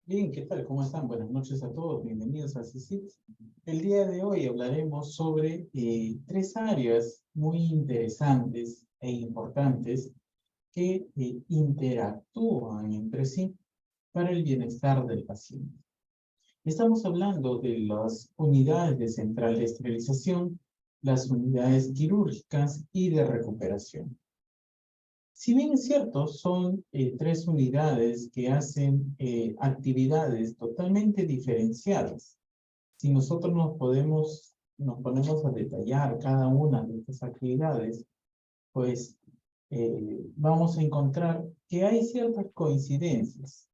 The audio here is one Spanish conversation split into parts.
Bien, ¿qué tal? ¿Cómo están? Buenas noches a todos. Bienvenidos a CICIT. El día de hoy hablaremos sobre tres áreas muy interesantes e importantes que interactúan entre sí para el bienestar del paciente. Estamos hablando de las unidades de central de esterilización, las unidades quirúrgicas y de recuperación. Si bien es cierto, son tres unidades que hacen actividades totalmente diferenciadas. Si nosotros nos ponemos a detallar cada una de estas actividades, pues vamos a encontrar que hay ciertas coincidencias,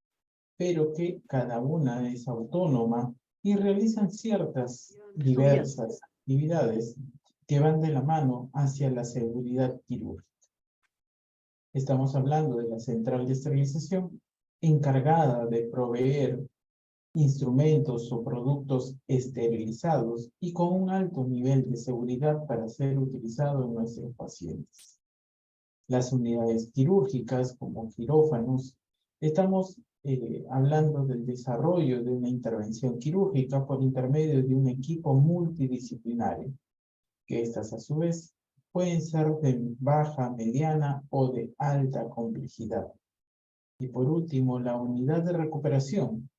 pero que cada una es autónoma y realizan ciertas diversas actividades que van de la mano hacia la seguridad quirúrgica. Estamos hablando de la central de esterilización encargada de proveer instrumentos o productos esterilizados y con un alto nivel de seguridad para ser utilizado en nuestros pacientes. Las unidades quirúrgicas como quirófanos, estamos hablando del desarrollo de una intervención quirúrgica por intermedio de un equipo multidisciplinario que estas a su vez pueden ser de baja, mediana o de alta complejidad. Y por último, la unidad de recuperación,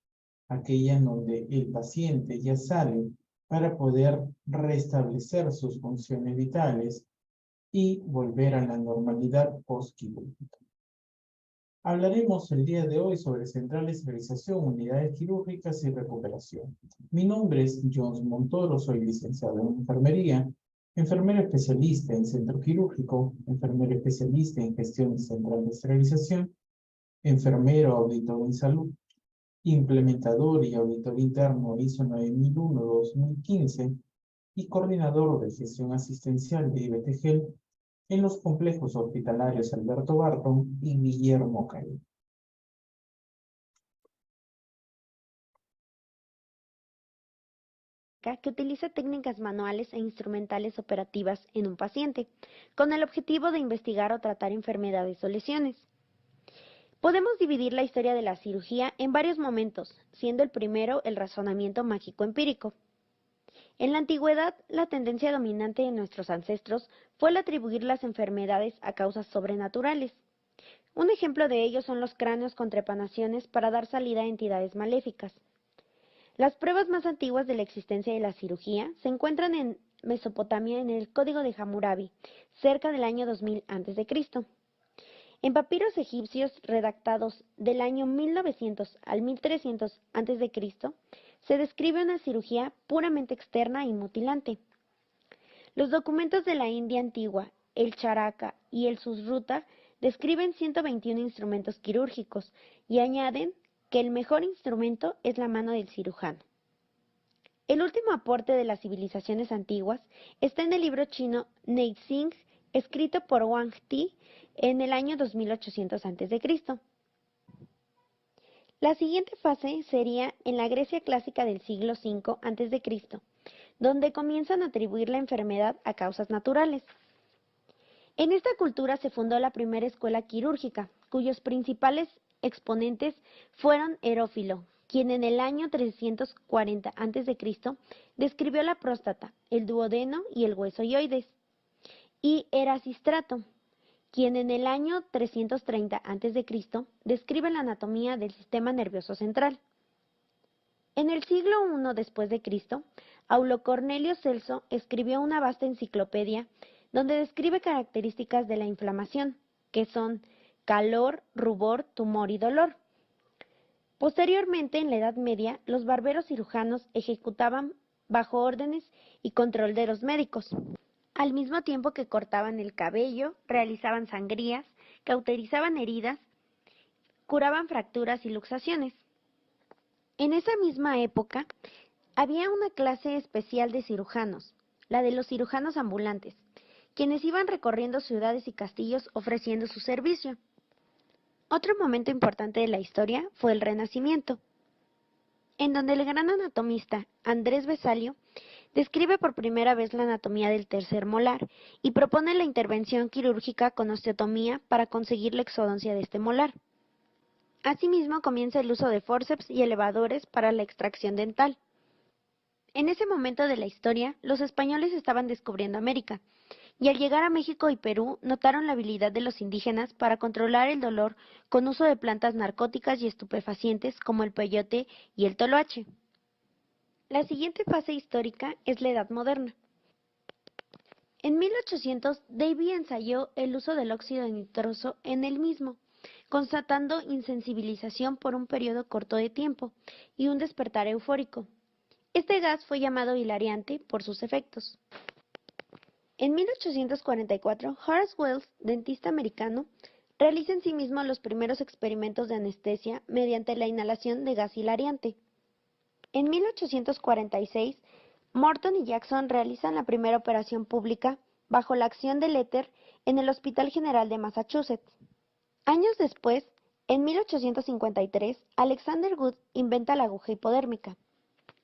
aquella en donde el paciente ya sale para poder restablecer sus funciones vitales y volver a la normalidad postquirúrgica. Hablaremos el día de hoy sobre central de esterilización, unidades quirúrgicas y recuperación. Mi nombre es Jones Montoro, soy licenciado en enfermería, enfermero especialista en centro quirúrgico, enfermero especialista en gestión central de esterilización, enfermero auditor en salud, implementador y auditor interno ISO 9001-2015 y coordinador de gestión asistencial de IBTGEL en los complejos hospitalarios Alberto Barton y Guillermo Calle. Que utiliza técnicas manuales e instrumentales operativas en un paciente, con el objetivo de investigar o tratar enfermedades o lesiones. Podemos dividir la historia de la cirugía en varios momentos, siendo el primero el razonamiento mágico empírico. En la antigüedad, la tendencia dominante de nuestros ancestros fue el atribuir las enfermedades a causas sobrenaturales. Un ejemplo de ello son los cráneos con trepanaciones para dar salida a entidades maléficas. Las pruebas más antiguas de la existencia de la cirugía se encuentran en Mesopotamia en el Código de Hammurabi, cerca del año 2000 a.C. En papiros egipcios redactados del año 1900 al 1300 a.C., se describe una cirugía puramente externa y mutilante. Los documentos de la India antigua, el Charaka y el Susruta, describen 121 instrumentos quirúrgicos y añaden que el mejor instrumento es la mano del cirujano. El último aporte de las civilizaciones antiguas está en el libro chino Neizing, escrito por Wang Ti en el año 2800 a.C. La siguiente fase sería en la Grecia clásica del siglo V a.C., donde comienzan a atribuir la enfermedad a causas naturales. En esta cultura se fundó la primera escuela quirúrgica, cuyos principales exponentes fueron Herófilo, quien en el año 340 a.C. describió la próstata, el duodeno y el hueso hioides, y Erasistrato, quien en el año 330 a.C. describe la anatomía del sistema nervioso central. En el siglo I después de Cristo, Aulo Cornelio Celso escribió una vasta enciclopedia donde describe características de la inflamación, que son calor, rubor, tumor y dolor. Posteriormente, en la Edad Media, los barberos cirujanos ejecutaban bajo órdenes y control de los médicos, al mismo tiempo que cortaban el cabello, realizaban sangrías, cauterizaban heridas, curaban fracturas y luxaciones. En esa misma época, había una clase especial de cirujanos, la de los cirujanos ambulantes, quienes iban recorriendo ciudades y castillos ofreciendo su servicio. Otro momento importante de la historia fue el Renacimiento, en donde el gran anatomista Andrés Vesalio describe por primera vez la anatomía del tercer molar y propone la intervención quirúrgica con osteotomía para conseguir la exodoncia de este molar. Asimismo, comienza el uso de forceps y elevadores para la extracción dental. En ese momento de la historia, los españoles estaban descubriendo América, y al llegar a México y Perú notaron la habilidad de los indígenas para controlar el dolor con uso de plantas narcóticas y estupefacientes como el peyote y el toloache. La siguiente fase histórica es la Edad Moderna. En 1800, Davy ensayó el uso del óxido nitroso en el mismo, constatando insensibilización por un periodo corto de tiempo y un despertar eufórico. Este gas fue llamado hilariante por sus efectos. En 1844, Horace Wells, dentista americano, realiza en sí mismo los primeros experimentos de anestesia mediante la inhalación de gas hilariante. En 1846, Morton y Jackson realizan la primera operación pública bajo la acción del éter en el Hospital General de Massachusetts. Años después, en 1853, Alexander Wood inventa la aguja hipodérmica.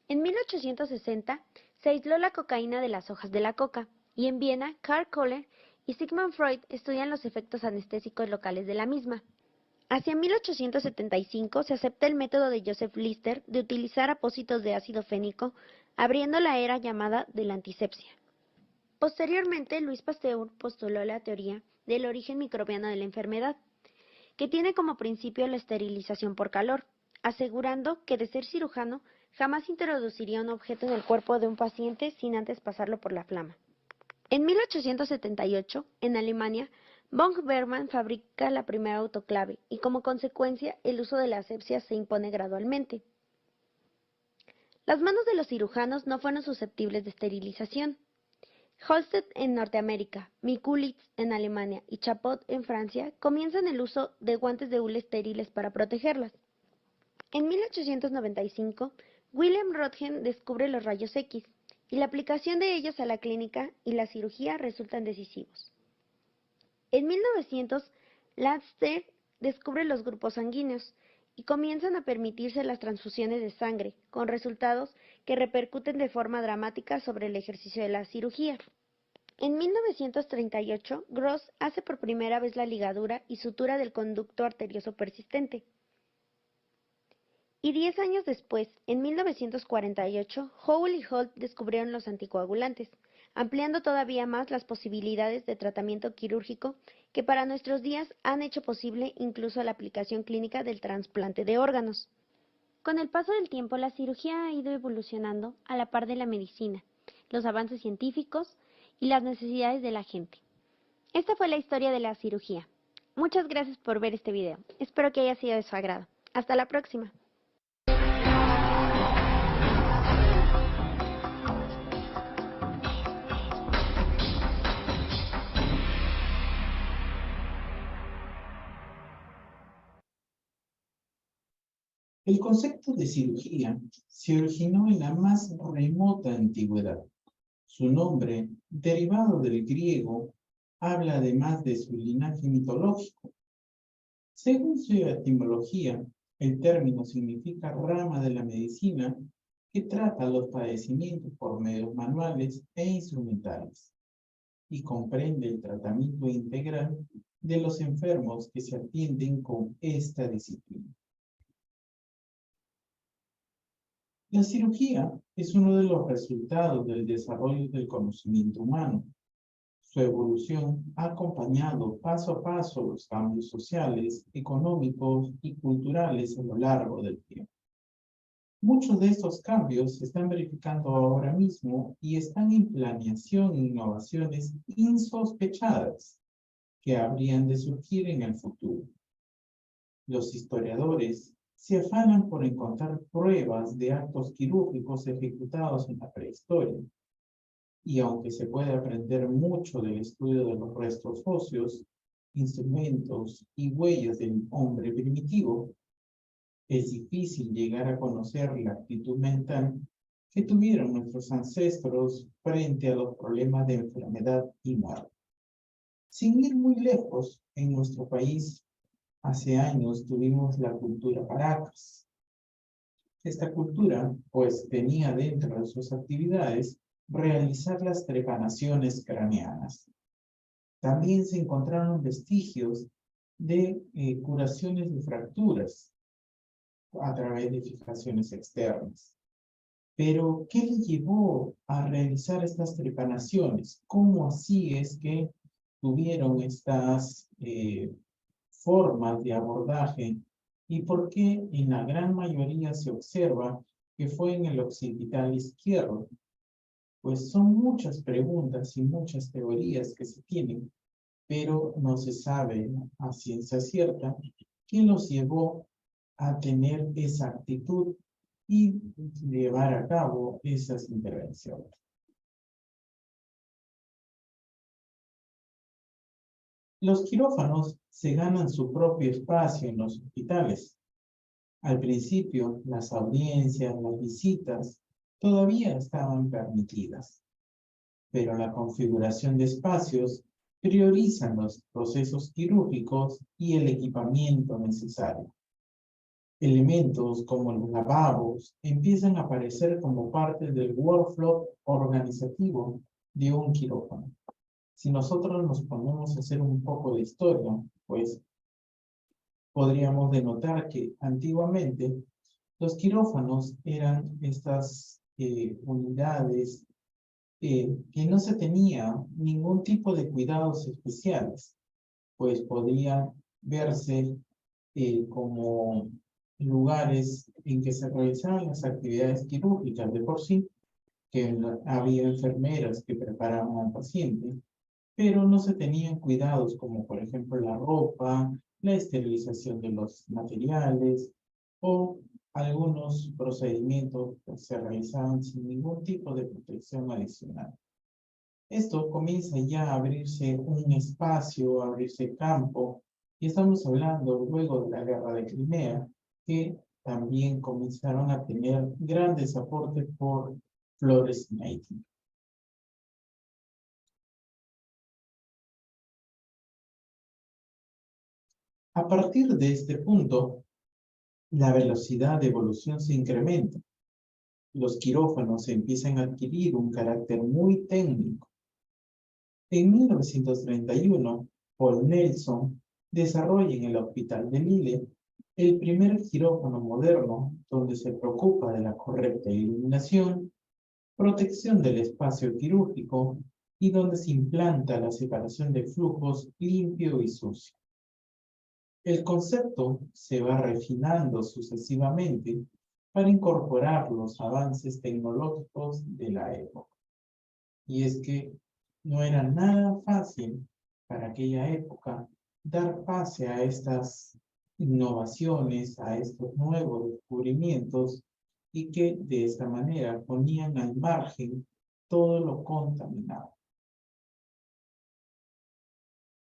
En 1860, se aisló la cocaína de las hojas de la coca, y en Viena, Karl Kohler y Sigmund Freud estudian los efectos anestésicos locales de la misma. Hacia 1875 se acepta el método de Joseph Lister de utilizar apósitos de ácido fénico, abriendo la era llamada de la antisepsia. Posteriormente, Louis Pasteur postuló la teoría del origen microbiano de la enfermedad, que tiene como principio la esterilización por calor, asegurando que de ser cirujano jamás introduciría un objeto en el cuerpo de un paciente sin antes pasarlo por la flama. En 1878, en Alemania, von Bergmann fabrica la primera autoclave y como consecuencia el uso de la asepsia se impone gradualmente. Las manos de los cirujanos no fueron susceptibles de esterilización. Holstedt en Norteamérica, Mikulicz en Alemania y Chapot en Francia comienzan el uso de guantes de hule estériles para protegerlas. En 1895, William Röntgen descubre los rayos X, y la aplicación de ellos a la clínica y la cirugía resultan decisivos. En 1900, Lanster descubre los grupos sanguíneos y comienzan a permitirse las transfusiones de sangre, con resultados que repercuten de forma dramática sobre el ejercicio de la cirugía. En 1938, Gross hace por primera vez la ligadura y sutura del conducto arterioso persistente. Y 10 años después, en 1948, Howell y Holt descubrieron los anticoagulantes, ampliando todavía más las posibilidades de tratamiento quirúrgico que para nuestros días han hecho posible incluso la aplicación clínica del trasplante de órganos. Con el paso del tiempo, la cirugía ha ido evolucionando a la par de la medicina, los avances científicos y las necesidades de la gente. Esta fue la historia de la cirugía. Muchas gracias por ver este video. Espero que haya sido de su agrado. Hasta la próxima. El concepto de cirugía se originó en la más remota antigüedad. Su nombre, derivado del griego, habla además de su linaje mitológico. Según su etimología, el término significa rama de la medicina que trata los padecimientos por medios manuales e instrumentales y comprende el tratamiento integral de los enfermos que se atienden con esta disciplina. La cirugía es uno de los resultados del desarrollo del conocimiento humano. Su evolución ha acompañado paso a paso los cambios sociales, económicos y culturales a lo largo del tiempo. Muchos de estos cambios se están verificando ahora mismo y están en planeación e innovaciones insospechadas que habrían de surgir en el futuro. Los historiadores se afanan por encontrar pruebas de actos quirúrgicos ejecutados en la prehistoria. Y aunque se puede aprender mucho del estudio de los restos óseos, instrumentos y huellas del hombre primitivo, es difícil llegar a conocer la actitud mental que tuvieron nuestros ancestros frente a los problemas de enfermedad y muerte. Sin ir muy lejos, en nuestro país, hace años tuvimos la cultura Paracas. Esta cultura, pues, tenía dentro de sus actividades realizar las trepanaciones craneanas. También se encontraron vestigios de curaciones de fracturas a través de fijaciones externas. Pero, ¿qué le llevó a realizar estas trepanaciones? ¿Cómo así es que tuvieron estas formas de abordaje? ¿Y por qué en la gran mayoría se observa que fue en el occipital izquierdo? Pues son muchas preguntas y muchas teorías que se tienen, pero no se sabe a ciencia cierta qué los llevó a tener esa actitud y llevar a cabo esas intervenciones. Los quirófanos se ganan su propio espacio en los hospitales. Al principio, las audiencias, las visitas, todavía estaban permitidas, pero la configuración de espacios priorizan los procesos quirúrgicos y el equipamiento necesario. Elementos como los lavabos empiezan a aparecer como parte del workflow organizativo de un quirófano. Si nosotros nos ponemos a hacer un poco de historia, pues podríamos denotar que antiguamente los quirófanos eran estas unidades que no se tenía ningún tipo de cuidados especiales, pues podían verse como lugares en que se realizaban las actividades quirúrgicas de por sí, que había enfermeras que preparaban al paciente, pero no se tenían cuidados como por ejemplo la ropa, la esterilización de los materiales o algunos procedimientos que se realizaban sin ningún tipo de protección adicional. Esto comienza ya a abrirse un espacio, a abrirse campo, y estamos hablando luego de la guerra de Crimea, que también comenzaron a tener grandes aportes por Florence Nightingale. A partir de este punto, la velocidad de evolución se incrementa. Los quirófanos empiezan a adquirir un carácter muy técnico. En 1931, Paul Nelson desarrolla en el Hospital de Lille el primer quirófano moderno donde se preocupa de la correcta iluminación, protección del espacio quirúrgico y donde se implanta la separación de flujos limpio y sucio. El concepto se va refinando sucesivamente para incorporar los avances tecnológicos de la época. Y es que no era nada fácil para aquella época dar pase a estas innovaciones, a estos nuevos descubrimientos y que de esta manera ponían al margen todo lo contaminado.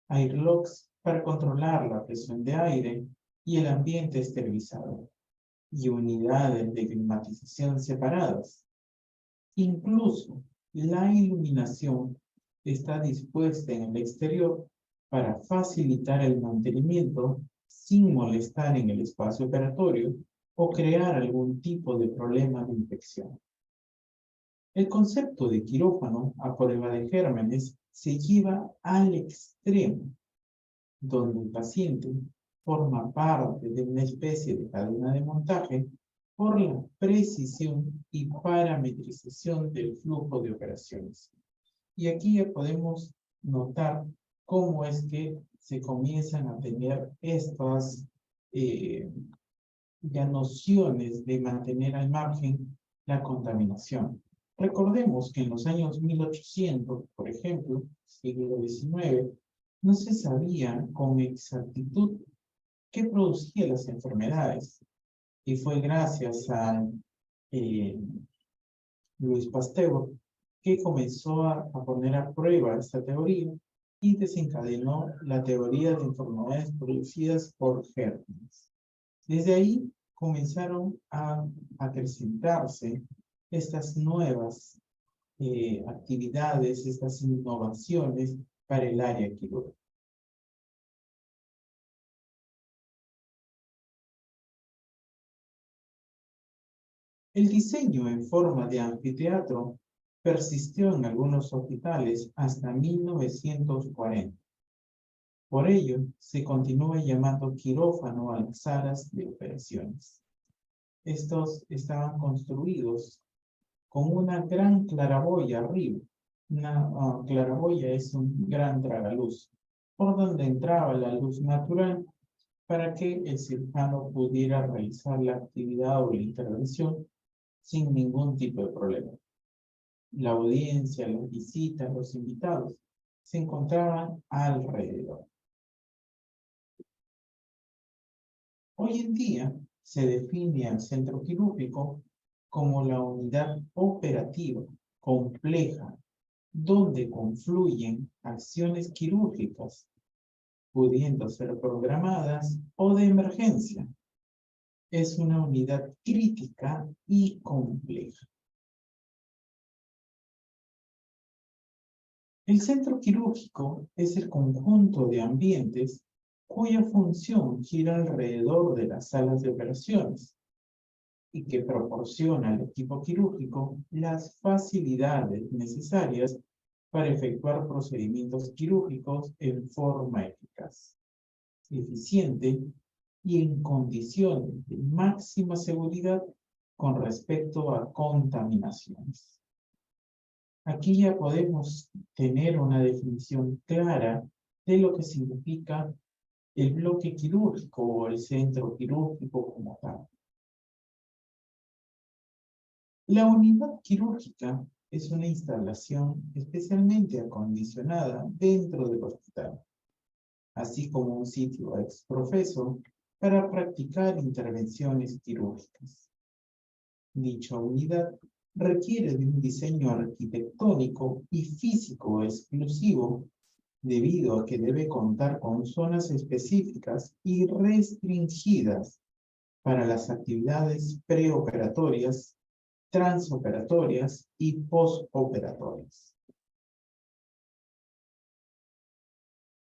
Airlocks para controlar la presión de aire y el ambiente esterilizado, y unidades de climatización separadas. Incluso la iluminación está dispuesta en el exterior para facilitar el mantenimiento sin molestar en el espacio operatorio o crear algún tipo de problema de infección. El concepto de quirófano a prueba de gérmenes se lleva al extremo, donde el paciente forma parte de una especie de cadena de montaje por la precisión y parametrización del flujo de operaciones. Y aquí ya podemos notar cómo es que se comienzan a tener estas ya nociones de mantener al margen la contaminación. Recordemos que en los años 1800, por ejemplo, siglo XIX, no se sabía con exactitud qué producía las enfermedades. Y fue gracias a Louis Pasteur que comenzó a poner a prueba esta teoría y desencadenó la teoría de enfermedades producidas por gérmenes. Desde ahí comenzaron a acrecentarse estas nuevas actividades, estas innovaciones para el área quirúrgica. El diseño en forma de anfiteatro persistió en algunos hospitales hasta 1940. Por ello, se continúa llamando quirófano a las salas de operaciones. Estos estaban construidos con una gran claraboya arriba. Una claraboya es un gran tragaluz, por donde entraba la luz natural para que el cirujano pudiera realizar la actividad o la intervención sin ningún tipo de problema. La audiencia, las visitas, los invitados se encontraban alrededor. Hoy en día se define al centro quirúrgico como la unidad operativa compleja donde confluyen acciones quirúrgicas, pudiendo ser programadas o de emergencia. Es una unidad crítica y compleja. El centro quirúrgico es el conjunto de ambientes cuya función gira alrededor de las salas de operaciones y que proporciona al equipo quirúrgico las facilidades necesarias para efectuar procedimientos quirúrgicos en forma eficaz, eficiente y en condiciones de máxima seguridad con respecto a contaminaciones. Aquí ya podemos tener una definición clara de lo que significa el bloque quirúrgico o el centro quirúrgico como tal. La unidad quirúrgica es una instalación especialmente acondicionada dentro del hospital, así como un sitio exprofeso para practicar intervenciones quirúrgicas. Dicha unidad requiere de un diseño arquitectónico y físico exclusivo, debido a que debe contar con zonas específicas y restringidas para las actividades preoperatorias, transoperatorias y postoperatorias.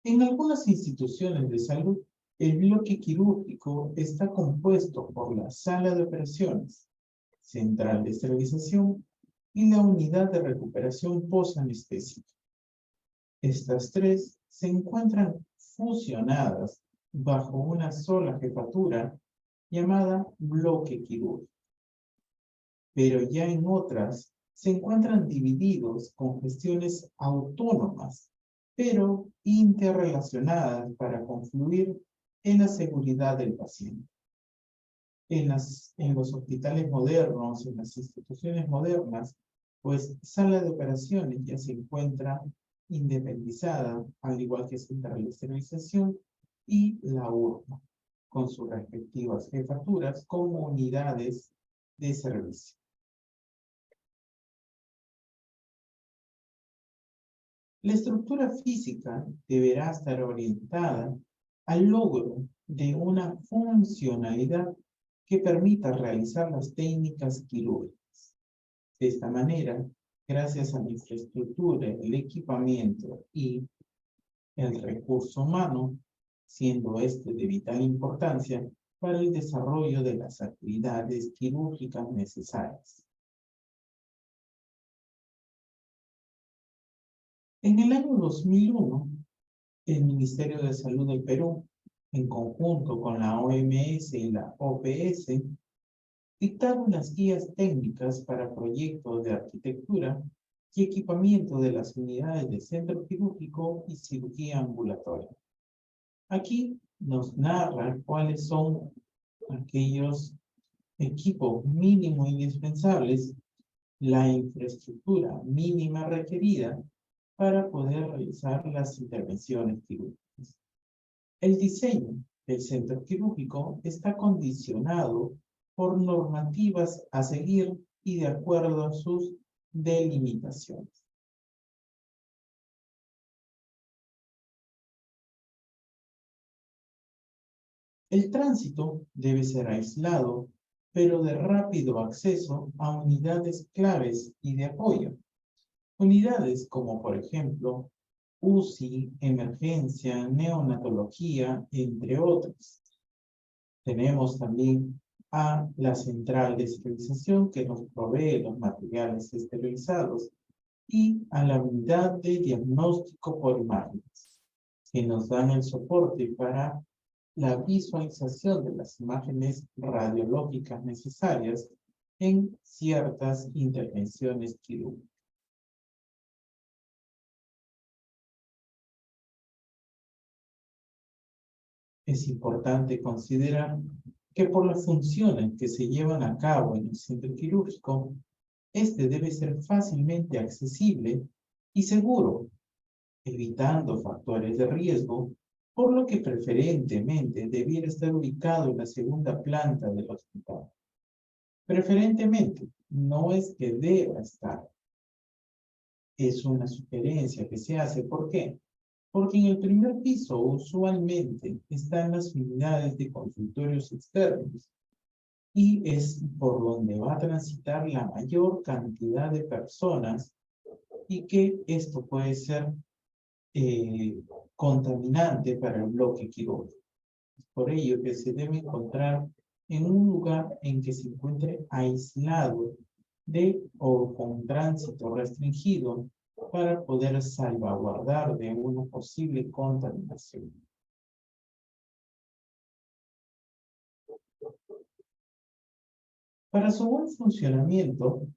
En algunas instituciones de salud, el bloque quirúrgico está compuesto por la sala de operaciones, central de esterilización y la unidad de recuperación posanestésica. Estas tres se encuentran fusionadas bajo una sola jefatura llamada bloque quirúrgico. Pero ya en otras se encuentran divididos con gestiones autónomas, pero interrelacionadas para confluir en la seguridad del paciente. En los hospitales modernos, en las instituciones modernas, pues sala de operaciones ya se encuentra independizada, al igual que central de esterilización y la URMA, con sus respectivas jefaturas como unidades de servicio. La estructura física deberá estar orientada al logro de una funcionalidad que permita realizar las técnicas quirúrgicas. De esta manera, gracias a la infraestructura, el equipamiento y el recurso humano, siendo este de vital importancia para el desarrollo de las actividades quirúrgicas necesarias. En el año 2001, el Ministerio de Salud del Perú, en conjunto con la OMS y la OPS, dictaron las guías técnicas para proyectos de arquitectura y equipamiento de las unidades de centro quirúrgico y cirugía ambulatoria. Aquí nos narra cuáles son aquellos equipos mínimos indispensables, la infraestructura mínima requerida para poder realizar las intervenciones quirúrgicas. El diseño del centro quirúrgico está condicionado por normativas a seguir y de acuerdo a sus delimitaciones. El tránsito debe ser aislado, pero de rápido acceso a unidades claves y de apoyo. Unidades como, por ejemplo, UCI, emergencia, neonatología, entre otras. Tenemos también a la central de esterilización que nos provee los materiales esterilizados y a la unidad de diagnóstico por imágenes. que nos dan el soporte para la visualización de las imágenes radiológicas necesarias en ciertas intervenciones quirúrgicas. Es importante considerar que por las funciones que se llevan a cabo en el centro quirúrgico, este debe ser fácilmente accesible y seguro, evitando factores de riesgo, por lo que preferentemente debiera estar ubicado en la segunda planta del hospital. Preferentemente, no es que deba estar. Es una sugerencia que se hace. ¿Por qué? Porque en el primer piso usualmente están las unidades de consultorios externos y es por donde va a transitar la mayor cantidad de personas y que esto puede ser contaminante para el bloque quirúrgico. Por ello que se debe encontrar en un lugar en que se encuentre aislado o con tránsito restringido para poder salvaguardar de una posible contaminación. Para su buen funcionamiento,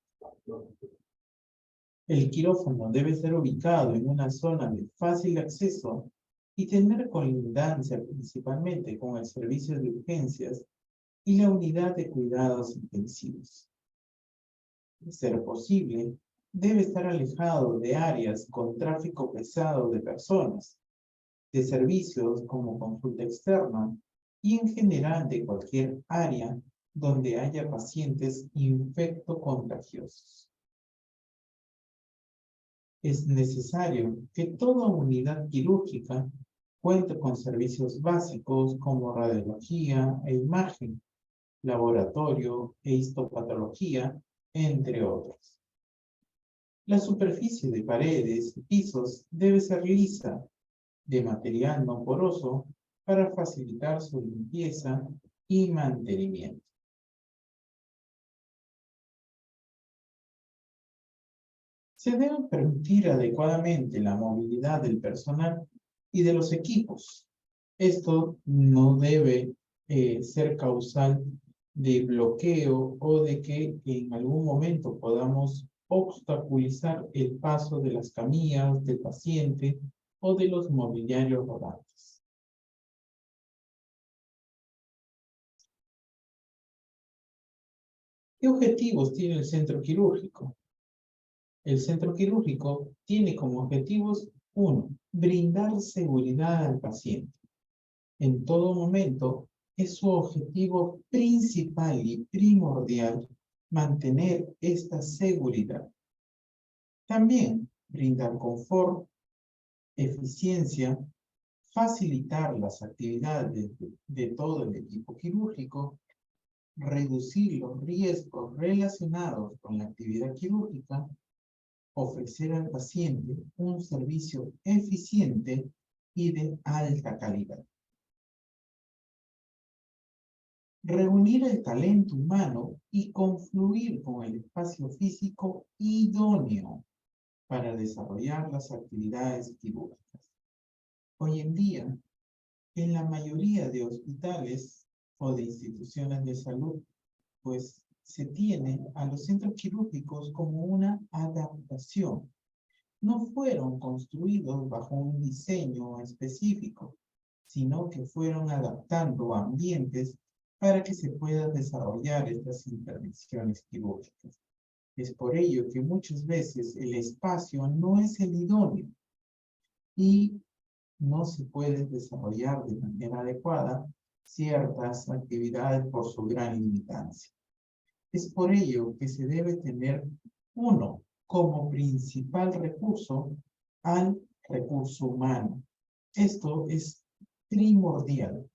el quirófano debe ser ubicado en una zona de fácil acceso y tener colindancia principalmente con el servicio de urgencias y la unidad de cuidados intensivos. De ser posible, debe estar alejado de áreas con tráfico pesado de personas, de servicios como consulta externa y en general de cualquier área donde haya pacientes infectocontagiosos. Es necesario que toda unidad quirúrgica cuente con servicios básicos como radiología e imagen, laboratorio e histopatología, entre otros. La superficie de paredes y pisos debe ser lisa, de material no poroso, para facilitar su limpieza y mantenimiento. Se debe permitir adecuadamente la movilidad del personal y de los equipos. Esto no debe ser causal de bloqueo o de que en algún momento podamos obstaculizar el paso de las camillas del paciente o de los mobiliarios rodantes. ¿Qué objetivos tiene el centro quirúrgico? El centro quirúrgico tiene como objetivos: 1. Brindar seguridad al paciente. En todo momento, es su objetivo principal y primordial mantener esta seguridad. También brindar confort, eficiencia, facilitar las actividades de todo el equipo quirúrgico, reducir los riesgos relacionados con la actividad quirúrgica, ofrecer al paciente un servicio eficiente y de alta calidad. Reunir el talento humano y confluir con el espacio físico idóneo para desarrollar las actividades quirúrgicas. Hoy en día, en la mayoría de hospitales o de instituciones de salud, pues se tiene a los centros quirúrgicos como una adaptación. No fueron construidos bajo un diseño específico, sino que fueron adaptando ambientes para que se puedan desarrollar estas intervenciones quirúrgicas. Es por ello que muchas veces el espacio no es el idóneo y no se puede desarrollar de manera adecuada ciertas actividades por su gran limitancia. Es por ello que se debe tener, uno, como principal recurso al recurso humano. Esto es primordial.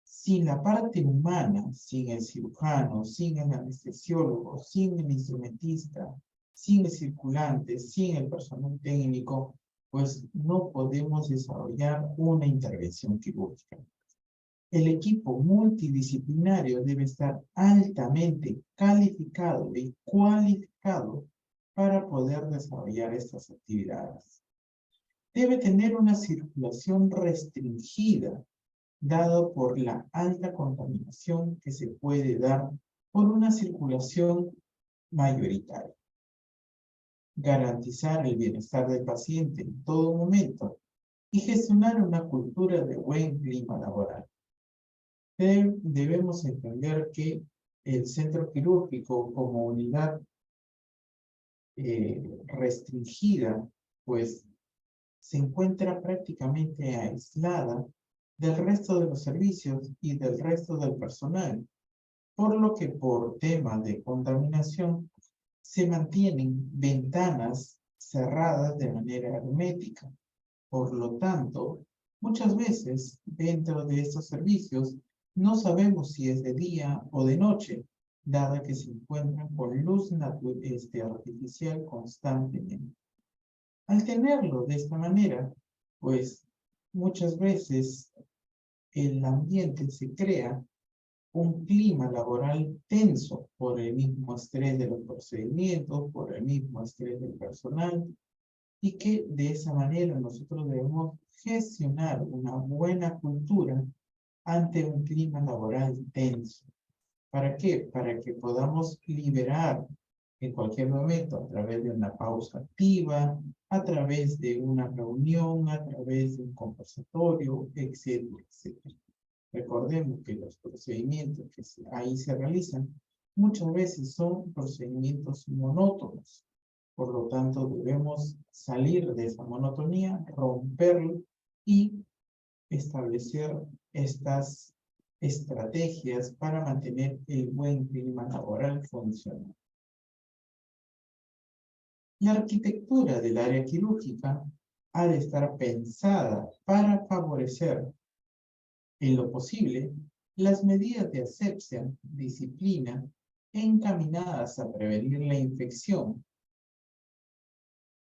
Sin la parte humana, sin el cirujano, sin el anestesiólogo, sin el instrumentista, sin el circulante, sin el personal técnico, pues no podemos desarrollar una intervención quirúrgica. El equipo multidisciplinario debe estar altamente calificado y cualificado para poder desarrollar estas actividades. debe tener una circulación restringida, dado por la alta contaminación que se puede dar por una circulación mayoritaria. Garantizar el bienestar del paciente en todo momento y gestionar una cultura de buen clima laboral. Debemos entender que el centro quirúrgico como unidad restringida, pues se encuentra prácticamente aislada del resto de los servicios y del resto del personal, por lo que por tema de contaminación se mantienen ventanas cerradas de manera hermética. Por lo tanto, muchas veces dentro de estos servicios no sabemos si es de día o de noche, dada que se encuentran con luz artificial constantemente. Al tenerlo de esta manera, pues muchas veces el ambiente se crea un clima laboral tenso por el mismo estrés de los procedimientos, por el mismo estrés del personal, y que de esa manera nosotros debemos gestionar una buena cultura ante un clima laboral tenso. ¿Para qué? Para que podamos liberar en cualquier momento a través de una pausa activa, a través de una reunión, a través de un conversatorio, etcétera, etcétera. Recordemos que los procedimientos que ahí se realizan muchas veces son procedimientos monótonos. Por lo tanto, debemos salir de esa monotonía, romperlo y establecer estas estrategias para mantener el buen clima laboral funcional. La arquitectura del área quirúrgica ha de estar pensada para favorecer, en lo posible, las medidas de asepsia, disciplina, encaminadas a prevenir la infección.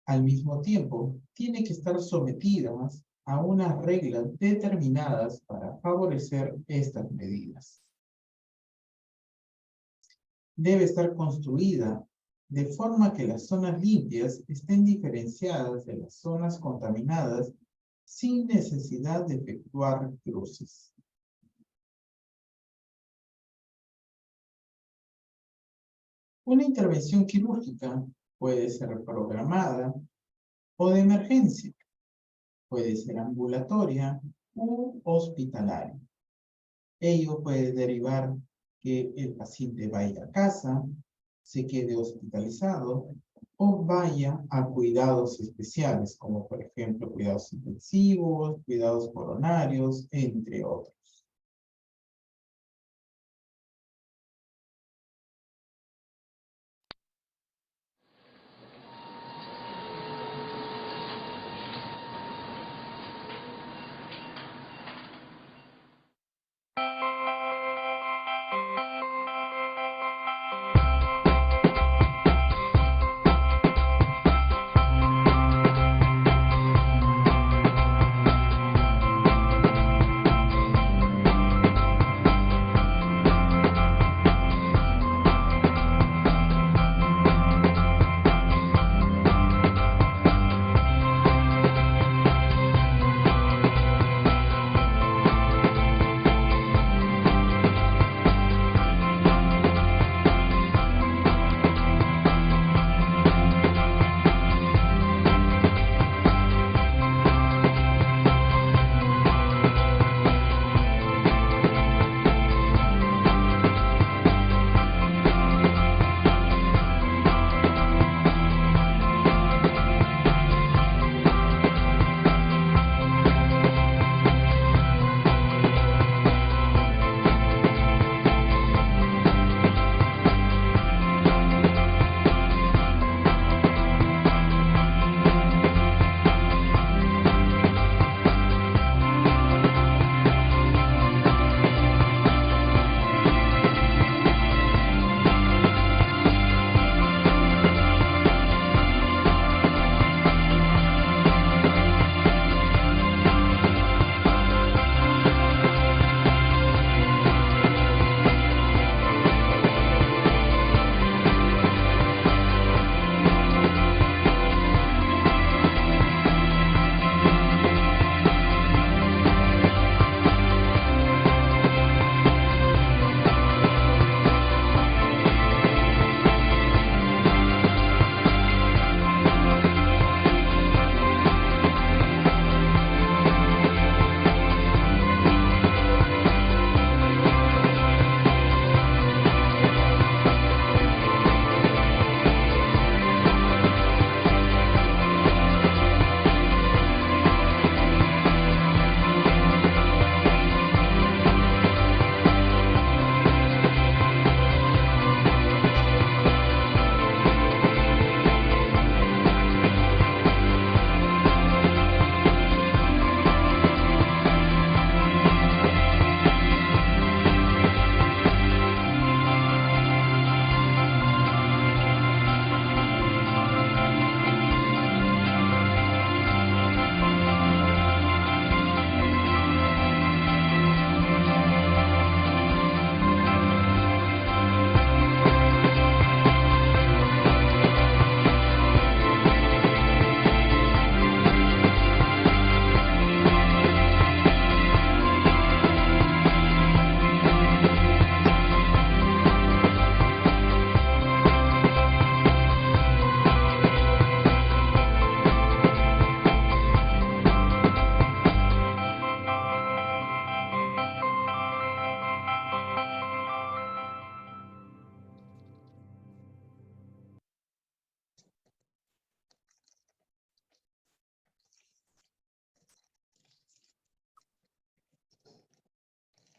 Al mismo tiempo, tiene que estar sometidas a unas reglas determinadas para favorecer estas medidas. Debe estar construida de forma que las zonas limpias estén diferenciadas de las zonas contaminadas sin necesidad de efectuar cruces. Una intervención quirúrgica puede ser programada o de emergencia, puede ser ambulatoria u hospitalaria. Ello puede derivar que el paciente vaya a casa, se quede hospitalizado o vaya a cuidados especiales, como por ejemplo cuidados intensivos, cuidados coronarios, entre otros.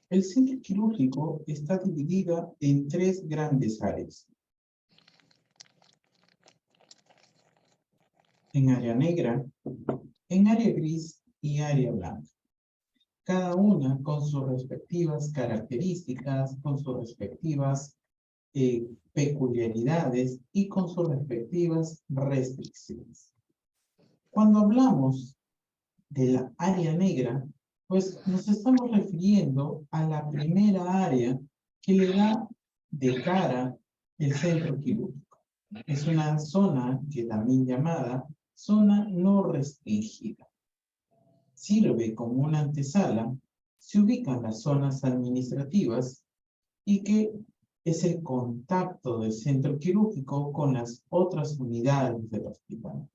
El centro quirúrgico está dividido en 3 grandes áreas. En área negra, en área gris y área blanca. Cada una con sus respectivas características, con sus respectivas peculiaridades y con sus respectivas restricciones. Cuando hablamos de la área negra, pues nos estamos refiriendo a la primera área que le da de cara el centro quirúrgico. Es una zona que también llamada zona no restringida. Sirve como una antesala, se ubican las zonas administrativas y que es el contacto del centro quirúrgico con las otras unidades del hospital.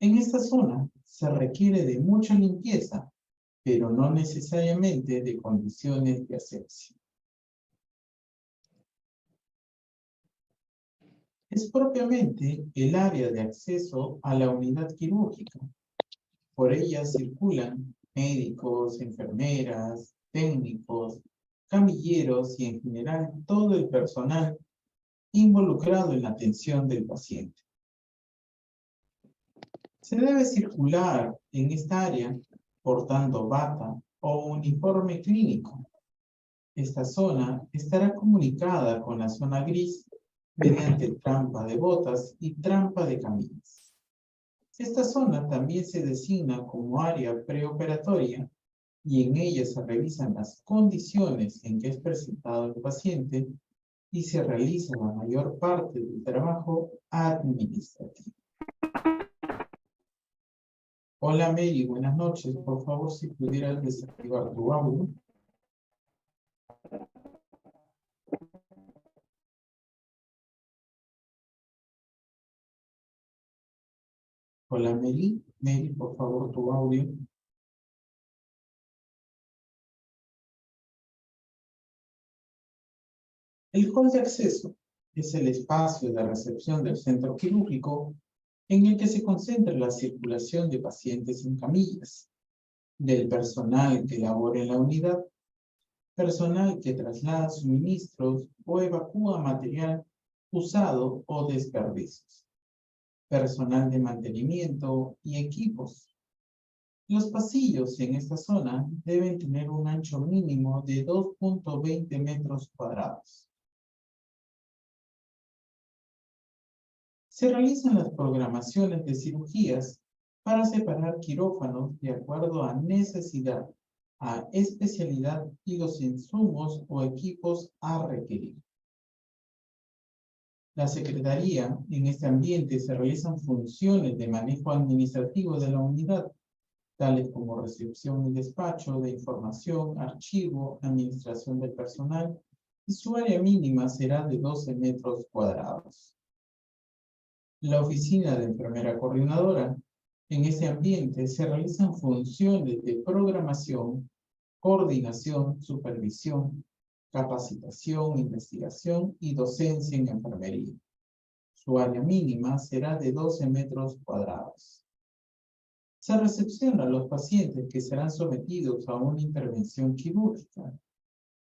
En esta zona se requiere de mucha limpieza, pero no necesariamente de condiciones de asepsia. Es propiamente el área de acceso a la unidad quirúrgica. Por ella circulan médicos, enfermeras, técnicos, camilleros y en general todo el personal involucrado en la atención del paciente. Se debe circular en esta área portando bata o uniforme clínico. Esta zona estará comunicada con la zona gris mediante trampa de botas y trampa de camillas. Esta zona también se designa como área preoperatoria y en ella se revisan las condiciones en que es presentado el paciente y se realiza la mayor parte del trabajo administrativo. Hola Mary, buenas noches. Por favor, si pudieras desactivar tu audio. Hola Mary. Mary, por favor, tu audio. El hall de acceso es el espacio de recepción del centro quirúrgico en el que se concentra la circulación de pacientes en camillas, del personal que labora en la unidad, personal que traslada suministros o evacúa material usado o desperdicios, personal de mantenimiento y equipos. Los pasillos en esta zona deben tener un ancho mínimo de 2.20 metros cuadrados. Se realizan las programaciones de cirugías para separar quirófanos de acuerdo a necesidad, a especialidad y los insumos o equipos a requerir. La Secretaría, en este ambiente se realizan funciones de manejo administrativo de la unidad, tales como recepción y despacho de información, archivo, administración del personal, y su área mínima será de 12 metros cuadrados. La oficina de enfermera coordinadora, en ese ambiente se realizan funciones de programación, coordinación, supervisión, capacitación, investigación y docencia en enfermería. Su área mínima será de 12 metros cuadrados. Se recepciona a los pacientes que serán sometidos a una intervención quirúrgica.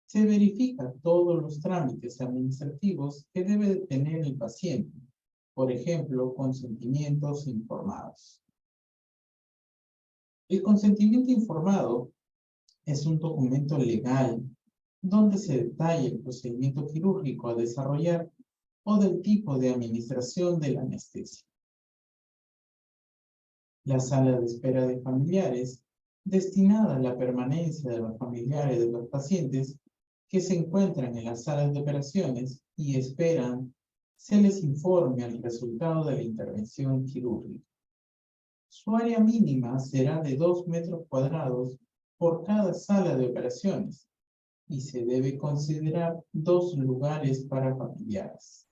Se verifica todos los trámites administrativos que debe tener el paciente, por ejemplo, consentimientos informados. El consentimiento informado es un documento legal donde se detalla el procedimiento quirúrgico a desarrollar o del tipo de administración de la anestesia. La sala de espera de familiares, destinada a la permanencia de los familiares de los pacientes que se encuentran en las salas de operaciones y esperan se les informe el resultado de la intervención quirúrgica. Su área mínima será de 2 metros cuadrados por cada sala de operaciones y se debe considerar 2 lugares para familiares.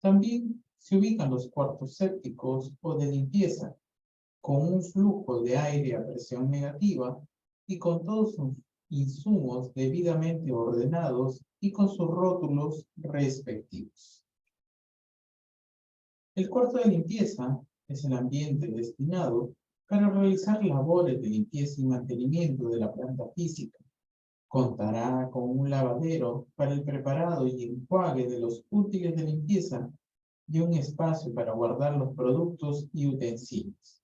También se ubican los cuartos sépticos o de limpieza, con un flujo de aire a presión negativa y con todos sus insumos debidamente ordenados y con sus rótulos respectivos. El cuarto de limpieza es el ambiente destinado para realizar labores de limpieza y mantenimiento de la planta física. Contará con un lavadero para el preparado y enjuague de los útiles de limpieza y un espacio para guardar los productos y utensilios.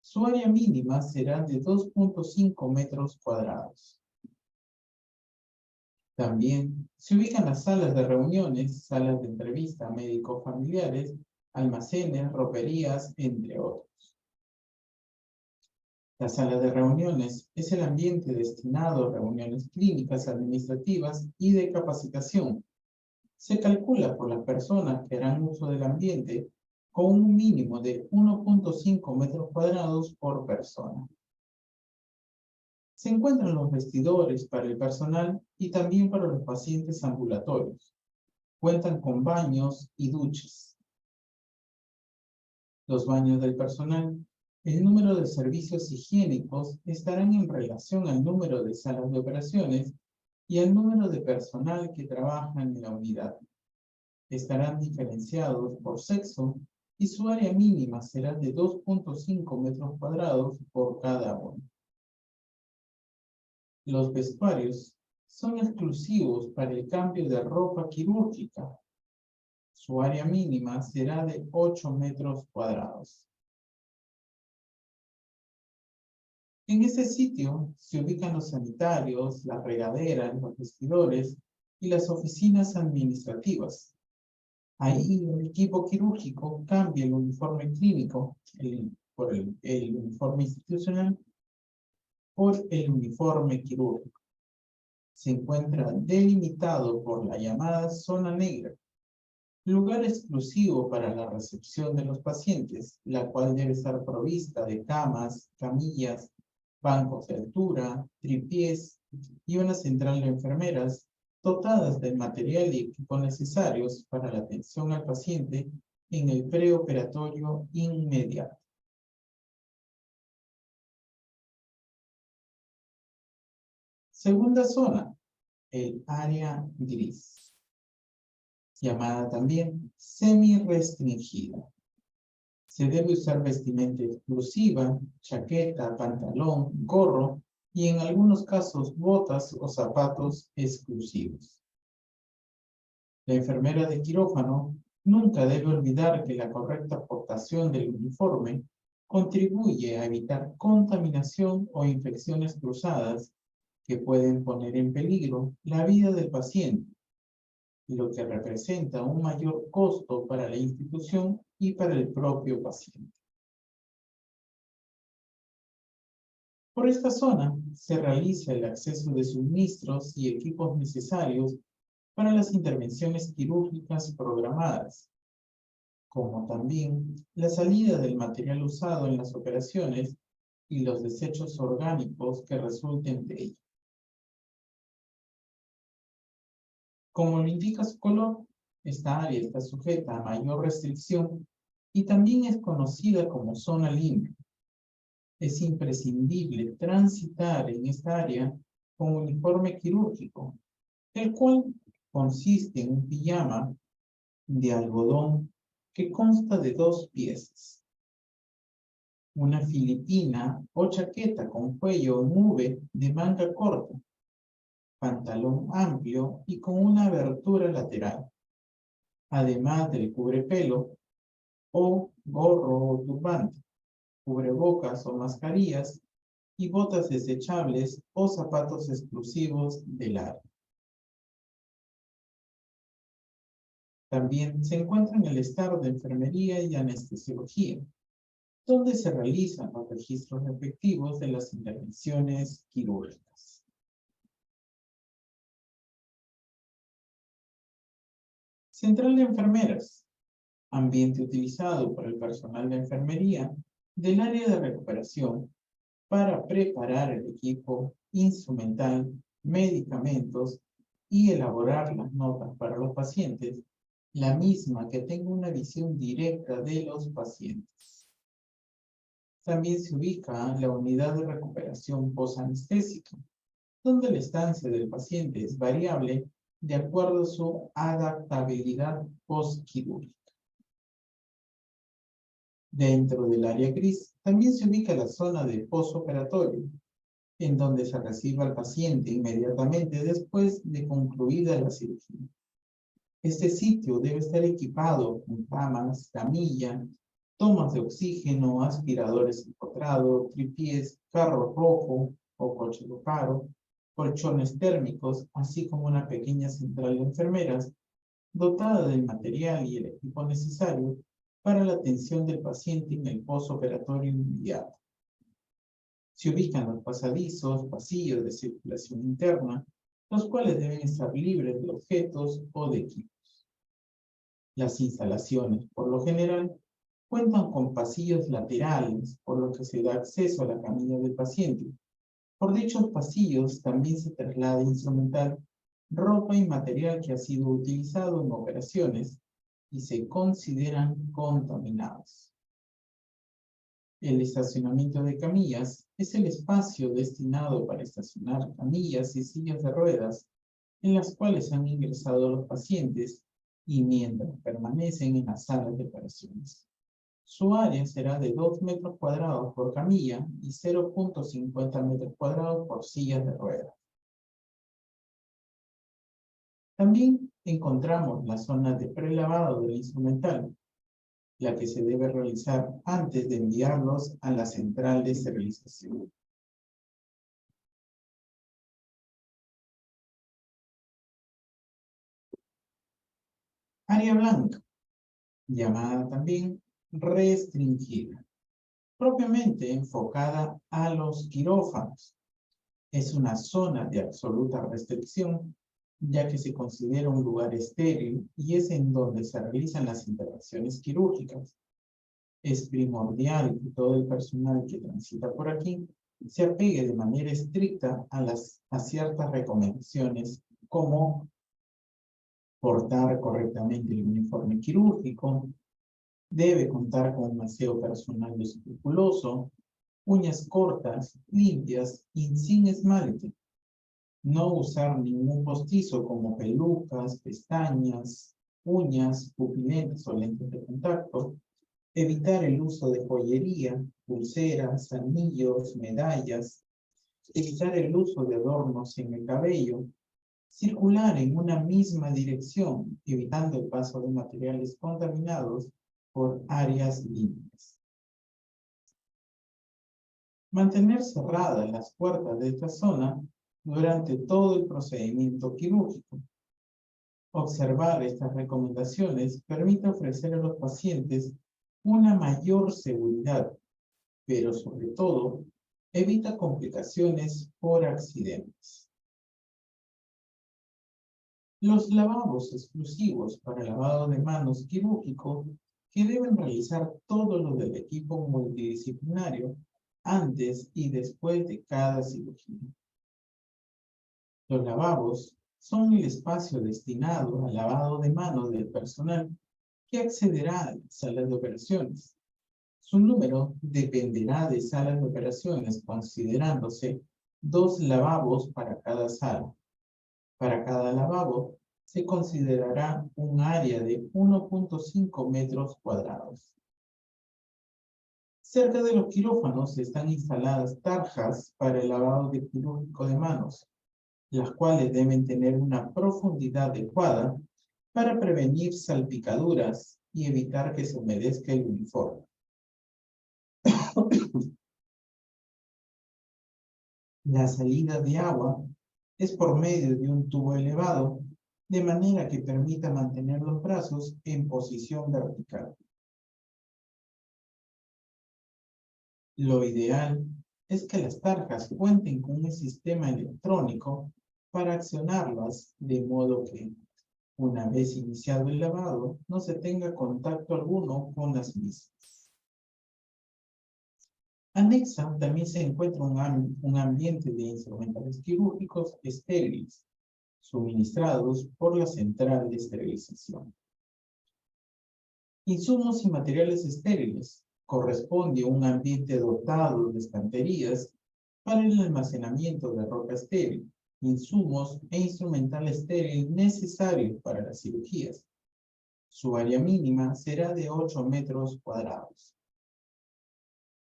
Su área mínima será de 2.5 metros cuadrados. También se ubican las salas de reuniones, salas de entrevista médicos familiares, almacenes, roperías, entre otros. La sala de reuniones es el ambiente destinado a reuniones clínicas, administrativas y de capacitación. Se calcula por las personas que harán uso del ambiente con un mínimo de 1.5 metros cuadrados por persona. Se encuentran los vestidores para el personal y también para los pacientes ambulatorios. Cuentan con baños y duchas. Los baños del personal, el número de servicios higiénicos estarán en relación al número de salas de operaciones y al número de personal que trabaja en la unidad. Estarán diferenciados por sexo y su área mínima será de 2.5 metros cuadrados por cada uno. Los vestuarios son exclusivos para el cambio de ropa quirúrgica. Su área mínima será de 8 metros cuadrados. En este sitio se ubican los sanitarios, las regaderas, los vestidores y las oficinas administrativas. Ahí el equipo quirúrgico cambia el uniforme clínico por el uniforme institucional por el uniforme quirúrgico. Se encuentra delimitado por la llamada zona negra, lugar exclusivo para la recepción de los pacientes, la cual debe estar provista de camas, camillas, bancos de altura, tripiés y una central de enfermeras dotadas del material y equipo necesarios para la atención al paciente en el preoperatorio inmediato. Segunda zona, el área gris, llamada también semi-restringida. Se debe usar vestimenta exclusiva, chaqueta, pantalón, gorro y en algunos casos botas o zapatos exclusivos. La enfermera de quirófano nunca debe olvidar que la correcta portación del uniforme contribuye a evitar contaminación o infecciones cruzadas que pueden poner en peligro la vida del paciente, lo que representa un mayor costo para la institución y para el propio paciente. Por esta zona se realiza el acceso de suministros y equipos necesarios para las intervenciones quirúrgicas programadas, como también la salida del material usado en las operaciones y los desechos orgánicos que resulten de ello. Como lo indica su color, esta área está sujeta a mayor restricción y también es conocida como zona limpia. Es imprescindible transitar en esta área con uniforme quirúrgico, el cual consiste en un pijama de algodón que consta de 2 piezas. Una filipina o chaqueta con cuello en V de manga corta, pantalón amplio y con una abertura lateral, además del cubrepelo o gorro o turbante, cubrebocas o mascarillas y botas desechables o zapatos exclusivos del área. También se encuentra en el estado de enfermería y anestesiología, donde se realizan los registros respectivos de las intervenciones quirúrgicas. Central de enfermeras, ambiente utilizado por el personal de enfermería del área de recuperación para preparar el equipo instrumental, medicamentos y elaborar las notas para los pacientes, la misma que tenga una visión directa de los pacientes. También se ubica la unidad de recuperación posanestésica, donde la estancia del paciente es variable de acuerdo a su adaptabilidad postquirúrgica. Dentro del área gris también se ubica la zona de posoperatorio, en donde se recibe al paciente inmediatamente después de concluida la cirugía. Este sitio debe estar equipado con camas, camilla, tomas de oxígeno, aspiradores empotrados, tripiés, carro rojo o coche de paro, colchones térmicos, así como una pequeña central de enfermeras dotada del material y el equipo necesario para la atención del paciente en el posoperatorio inmediato. Se ubican los pasadizos, pasillos de circulación interna, los cuales deben estar libres de objetos o de equipos. Las instalaciones, por lo general, cuentan con pasillos laterales, por lo que se da acceso a la camilla del paciente. Por dichos pasillos también se traslada instrumental, ropa y material que ha sido utilizado en operaciones y se consideran contaminados. El estacionamiento de camillas es el espacio destinado para estacionar camillas y sillas de ruedas en las cuales han ingresado los pacientes y mientras permanecen en las salas de operaciones. Su área será de 2 metros cuadrados por camilla y 0,50 metros cuadrados por sillas de ruedas. También encontramos la zona de prelavado del instrumental, la que se debe realizar antes de enviarlos a la central de esterilización. Área blanca, llamada también restringida, propiamente enfocada a los quirófanos. Es una zona de absoluta restricción, ya que se considera un lugar estéril y es en donde se realizan las intervenciones quirúrgicas. Es primordial que todo el personal que transita por aquí se apegue de manera estricta a ciertas recomendaciones, como portar correctamente el uniforme quirúrgico, debe contar con un aseo personal escrupuloso, uñas cortas, limpias y sin esmalte. No usar ningún postizo como pelucas, pestañas, uñas, pupilentes o lentes de contacto. Evitar el uso de joyería, pulseras, anillos, medallas. Evitar el uso de adornos en el cabello. Circular en una misma dirección, evitando el paso de materiales contaminados por áreas limpias. Mantener cerradas las puertas de esta zona durante todo el procedimiento quirúrgico. Observar estas recomendaciones permite ofrecer a los pacientes una mayor seguridad, pero sobre todo evita complicaciones por accidentes. Los lavabos exclusivos para lavado de manos quirúrgico que deben realizar todo lo del equipo multidisciplinario antes y después de cada cirugía. Los lavabos son el espacio destinado al lavado de manos del personal que accederá a las salas de operaciones. Su número dependerá de salas de operaciones, considerándose 2 lavabos para cada sala. Para cada lavabo se considerará un área de 1,5 metros cuadrados. Cerca de los quirófanos están instaladas tarjas para el lavado quirúrgico de manos, las cuales deben tener una profundidad adecuada para prevenir salpicaduras y evitar que se humedezca el uniforme. La salida de agua es por medio de un tubo elevado, de manera que permita mantener los brazos en posición vertical. Lo ideal es que las tarjas cuenten con un sistema electrónico para accionarlas, de modo que, una vez iniciado el lavado, no se tenga contacto alguno con las mismas. Anexa también se encuentra un ambiente de instrumentales quirúrgicos estériles, suministrados por la central de esterilización. Insumos y materiales estériles. Corresponde a un ambiente dotado de estanterías para el almacenamiento de ropa estéril, insumos e instrumental estéril necesarios para las cirugías. Su área mínima será de 8 metros cuadrados.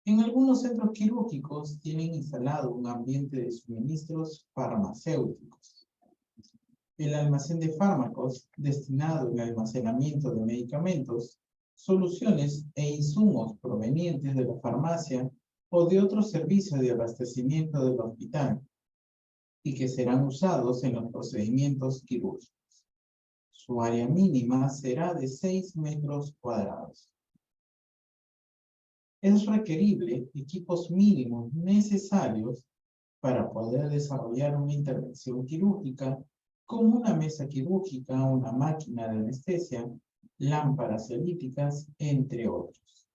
En algunos centros quirúrgicos tienen instalado un ambiente de suministros farmacéuticos. El almacén de fármacos, destinado al almacenamiento de medicamentos, soluciones e insumos provenientes de la farmacia o de otros servicios de abastecimiento del hospital, y que serán usados en los procedimientos quirúrgicos. Su área mínima será de 6 metros cuadrados. Es requerible equipos mínimos necesarios para poder desarrollar una intervención quirúrgica, como una mesa quirúrgica, una máquina de anestesia, lámparas elípticas, entre otros.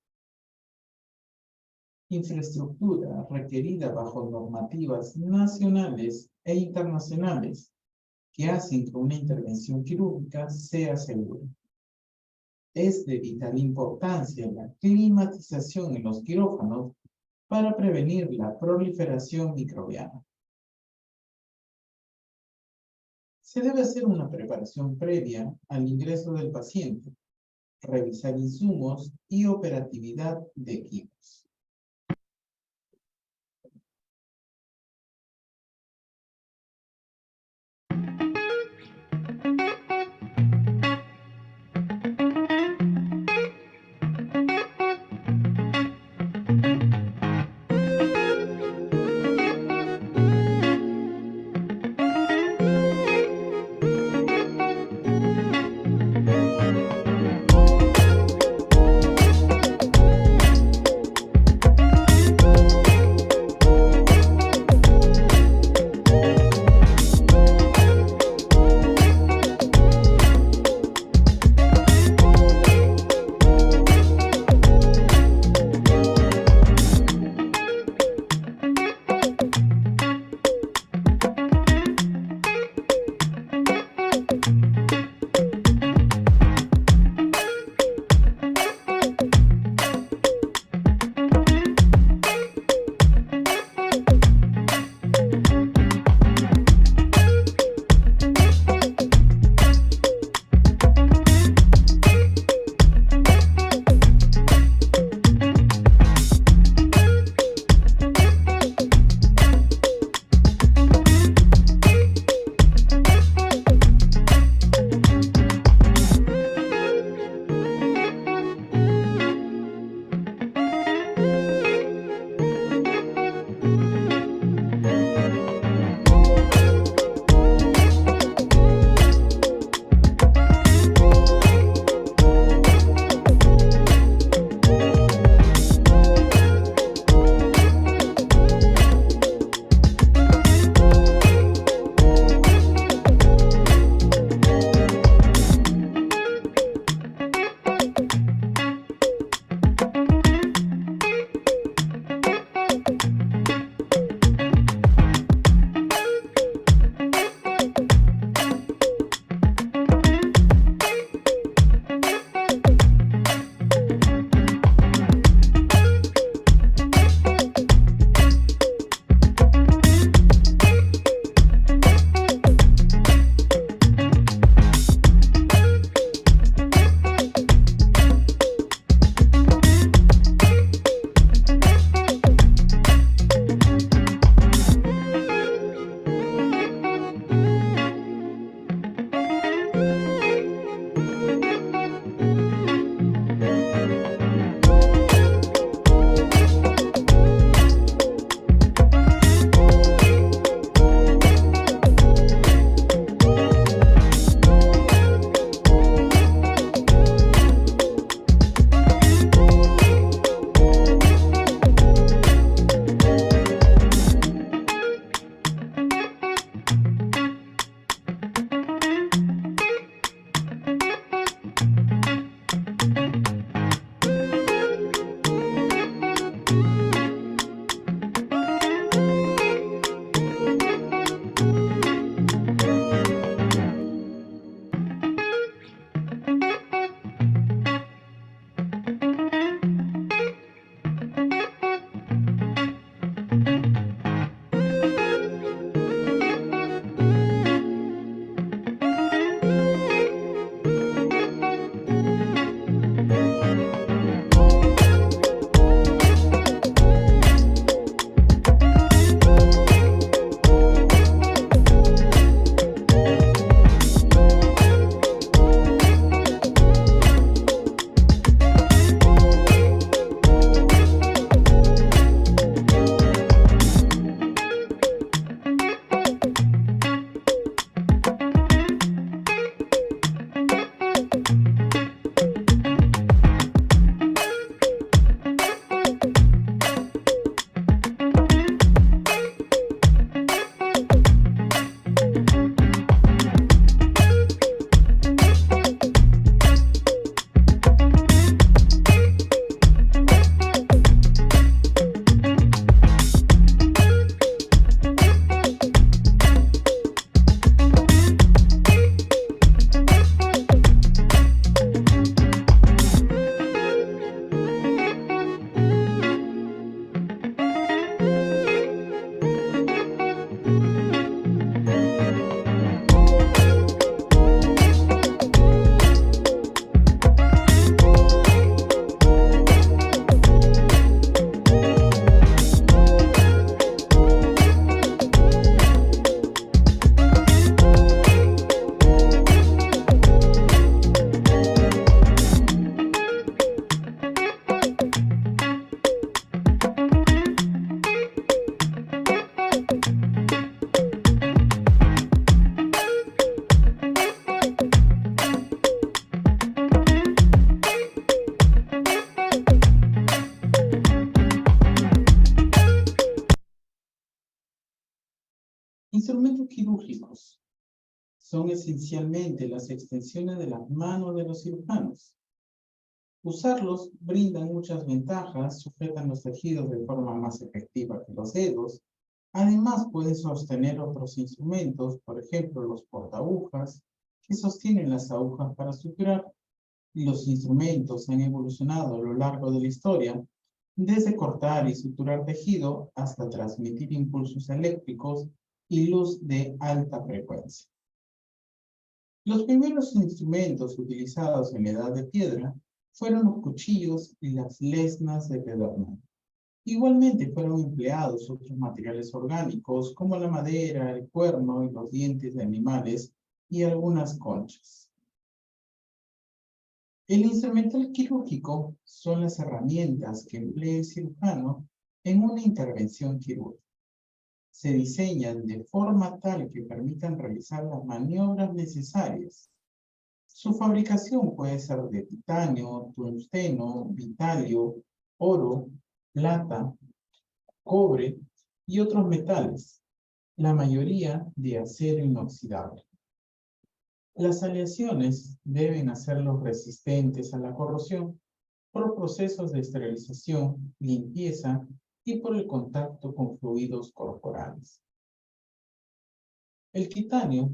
Infraestructura requerida bajo normativas nacionales e internacionales que hacen que una intervención quirúrgica sea segura. Es de vital importancia la climatización en los quirófanos para prevenir la proliferación microbiana. Se debe hacer una preparación previa al ingreso del paciente, revisar insumos y operatividad de equipos. instrumentos quirúrgicos son esencialmente las extensiones de las manos de los cirujanos. Usarlos brinda muchas ventajas, sujetan los tejidos de forma más efectiva que los dedos. Además, pueden sostener otros instrumentos, por ejemplo, los portaagujas, que sostienen las agujas para suturar. Los instrumentos han evolucionado a lo largo de la historia, desde cortar y suturar tejido hasta transmitir impulsos eléctricos y luz de alta frecuencia. Los primeros instrumentos utilizados en la Edad de Piedra fueron los cuchillos y las lesnas de pedernal. Igualmente fueron empleados otros materiales orgánicos como la madera, el cuerno y los dientes de animales y algunas conchas. El instrumental quirúrgico son las herramientas que emplea el cirujano en una intervención quirúrgica. Se diseñan de forma tal que permitan realizar las maniobras necesarias. Su fabricación puede ser de titanio, tungsteno, vitalio, oro, plata, cobre y otros metales, la mayoría de acero inoxidable. Las aleaciones deben hacerlos resistentes a la corrosión por procesos de esterilización, limpieza y por el contacto con fluidos corporales. El titanio,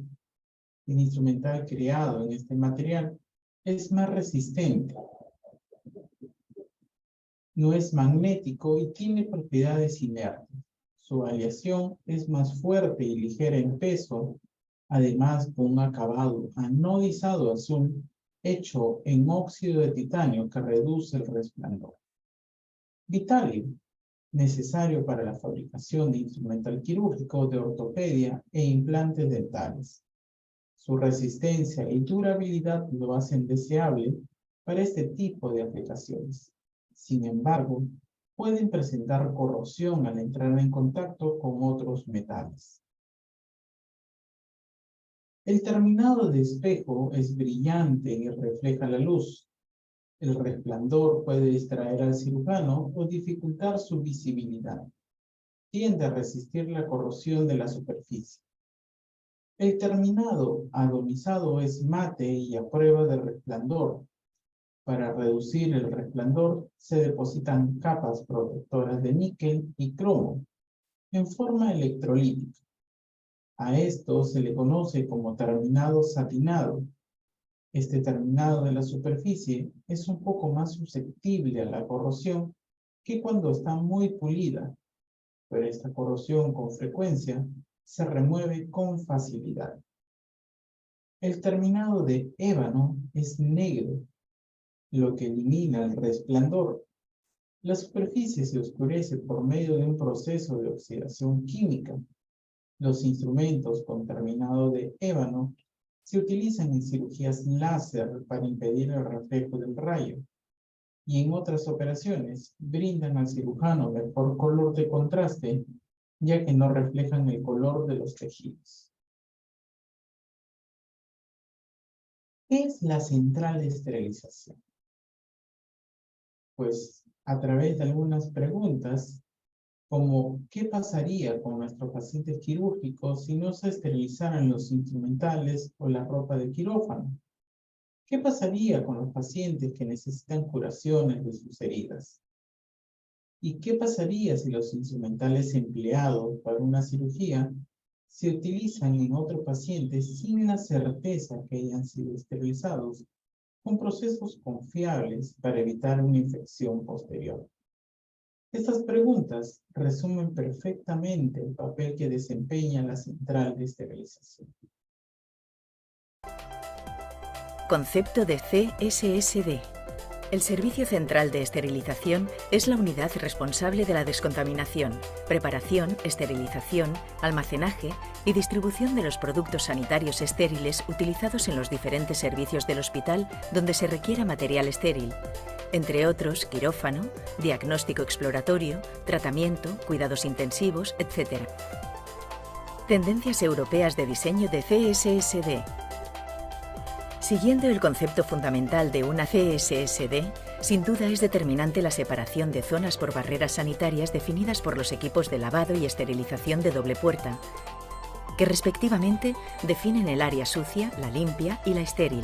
el instrumental creado en este material, es más resistente. No es magnético y tiene propiedades inertes. Su aleación es más fuerte y ligera en peso, además con un acabado anodizado azul hecho en óxido de titanio que reduce el resplandor. Vitalio, necesario para la fabricación de instrumental quirúrgico, de ortopedia e implantes dentales. Su resistencia y durabilidad lo hacen deseable para este tipo de aplicaciones. Sin embargo, pueden presentar corrosión al entrar en contacto con otros metales. El terminado de espejo es brillante y refleja la luz. El resplandor puede distraer al cirujano o dificultar su visibilidad. Tiende a resistir la corrosión de la superficie. El terminado atomizado es mate y a prueba de resplandor. Para reducir el resplandor, se depositan capas protectoras de níquel y cromo en forma electrolítica. A esto se le conoce como terminado satinado. Este terminado de la superficie es un poco más susceptible a la corrosión que cuando está muy pulida, pero esta corrosión con frecuencia se remueve con facilidad. El terminado de ébano es negro, lo que elimina el resplandor. La superficie se oscurece por medio de un proceso de oxidación química. Los instrumentos con terminado de ébano se utilizan en cirugías láser para impedir el reflejo del rayo, y en otras operaciones brindan al cirujano mejor color de contraste, ya que no reflejan el color de los tejidos. ¿Qué es la central de esterilización? Pues a través de algunas preguntas, como ¿qué pasaría con nuestros pacientes quirúrgicos si no se esterilizaran los instrumentales o la ropa de quirófano? ¿Qué pasaría con los pacientes que necesitan curaciones de sus heridas? ¿Y qué pasaría si los instrumentales empleados para una cirugía se utilizan en otros pacientes sin la certeza que hayan sido esterilizados, con procesos confiables para evitar una infección posterior? Estas preguntas resumen perfectamente el papel que desempeña la central de esterilización. Concepto de CSSD. El Servicio Central de Esterilización es la unidad responsable de la descontaminación, preparación, esterilización, almacenaje y distribución de los productos sanitarios estériles utilizados en los diferentes servicios del hospital donde se requiera material estéril, entre otros quirófano, diagnóstico exploratorio, tratamiento, cuidados intensivos, etc. Tendencias europeas de diseño de CSSD. Siguiendo el concepto fundamental de una CSSD, sin duda es determinante la separación de zonas por barreras sanitarias definidas por los equipos de lavado y esterilización de doble puerta, que respectivamente definen el área sucia, la limpia y la estéril.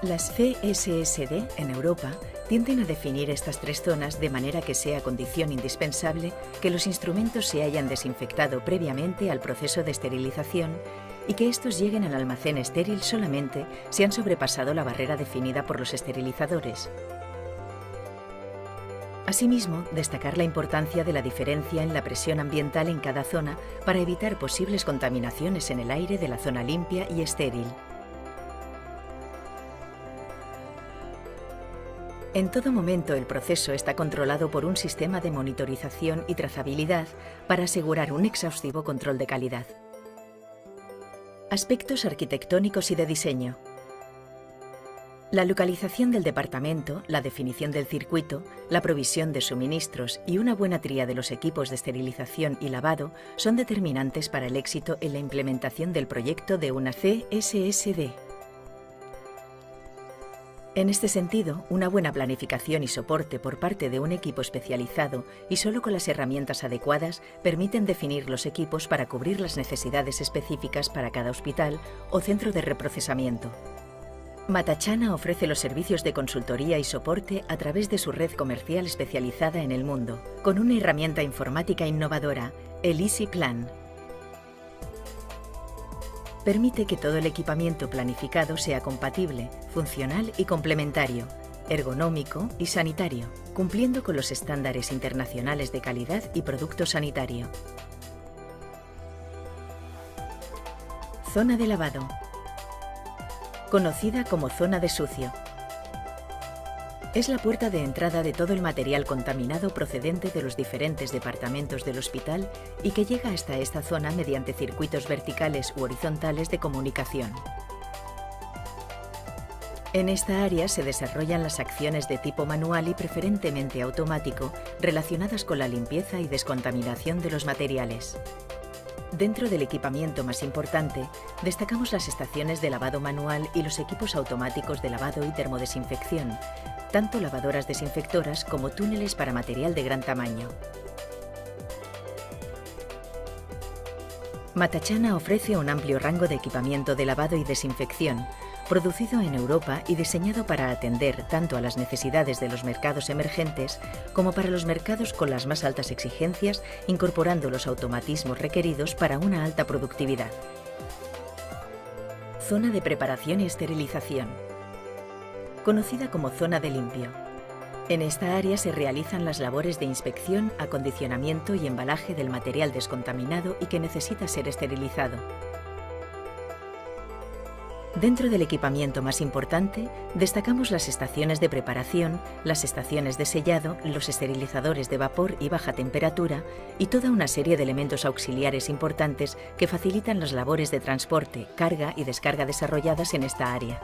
Las CSSD en Europa tienden a definir estas tres zonas de manera que sea condición indispensable que los instrumentos se hayan desinfectado previamente al proceso de esterilización y que estos lleguen al almacén estéril solamente si han sobrepasado la barrera definida por los esterilizadores. Asimismo, destacar la importancia de la diferencia en la presión ambiental en cada zona para evitar posibles contaminaciones en el aire de la zona limpia y estéril. En todo momento el proceso está controlado por un sistema de monitorización y trazabilidad para asegurar un exhaustivo control de calidad. Aspectos arquitectónicos y de diseño. La localización del departamento, la definición del circuito, la provisión de suministros y una buena tría de los equipos de esterilización y lavado son determinantes para el éxito en la implementación del proyecto de una CSSD. En este sentido, una buena planificación y soporte por parte de un equipo especializado y solo con las herramientas adecuadas permiten definir los equipos para cubrir las necesidades específicas para cada hospital o centro de reprocesamiento. Matachana ofrece los servicios de consultoría y soporte a través de su red comercial especializada en el mundo, con una herramienta informática innovadora, el Easy Plan. Permite que todo el equipamiento planificado sea compatible, funcional y complementario, ergonómico y sanitario, cumpliendo con los estándares internacionales de calidad y producto sanitario. Zona de lavado. Conocida como zona de sucio. Es la puerta de entrada de todo el material contaminado procedente de los diferentes departamentos del hospital y que llega hasta esta zona mediante circuitos verticales u horizontales de comunicación. En esta área se desarrollan las acciones de tipo manual y preferentemente automático relacionadas con la limpieza y descontaminación de los materiales. Dentro del equipamiento más importante, destacamos las estaciones de lavado manual y los equipos automáticos de lavado y termodesinfección, tanto lavadoras desinfectoras como túneles para material de gran tamaño. Matachana ofrece un amplio rango de equipamiento de lavado y desinfección, producido en Europa y diseñado para atender tanto a las necesidades de los mercados emergentes como para los mercados con las más altas exigencias, incorporando los automatismos requeridos para una alta productividad. Zona de preparación y esterilización. Conocida como zona de limpio. En esta área se realizan las labores de inspección, acondicionamiento y embalaje del material descontaminado y que necesita ser esterilizado. Dentro del equipamiento más importante, destacamos las estaciones de preparación, las estaciones de sellado, los esterilizadores de vapor y baja temperatura y toda una serie de elementos auxiliares importantes que facilitan las labores de transporte, carga y descarga desarrolladas en esta área.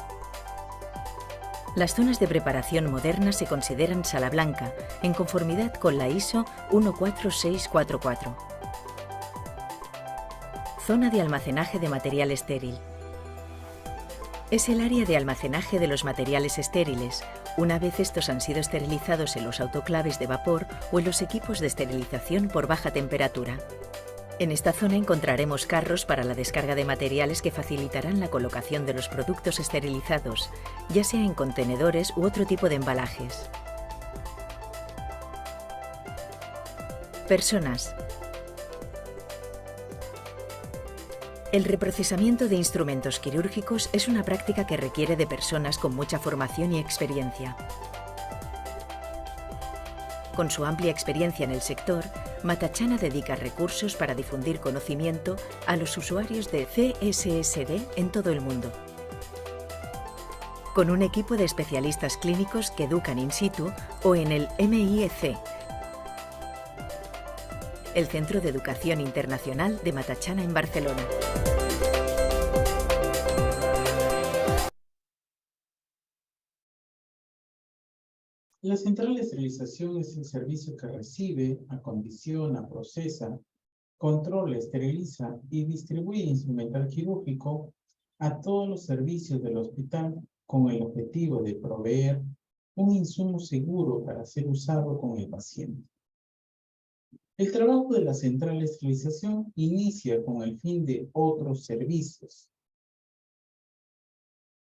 Las zonas de preparación modernas se consideran sala blanca, en conformidad con la ISO 14644. Zona de almacenaje de material estéril. Es el área de almacenaje de los materiales estériles, una vez estos han sido esterilizados en los autoclaves de vapor o en los equipos de esterilización por baja temperatura. En esta zona encontraremos carros para la descarga de materiales que facilitarán la colocación de los productos esterilizados, ya sea en contenedores u otro tipo de embalajes. Personas. El reprocesamiento de instrumentos quirúrgicos es una práctica que requiere de personas con mucha formación y experiencia. Con su amplia experiencia en el sector, Matachana dedica recursos para difundir conocimiento a los usuarios de CSSD en todo el mundo. Con un equipo de especialistas clínicos que educan in situ o en el MIEC, el Centro de Educación Internacional de Matachana en Barcelona. La central de esterilización es el servicio que recibe, acondiciona, procesa, controla, esteriliza y distribuye instrumental quirúrgico a todos los servicios del hospital con el objetivo de proveer un insumo seguro para ser usado con el paciente. El trabajo de la central de esterilización inicia con el fin de otros servicios.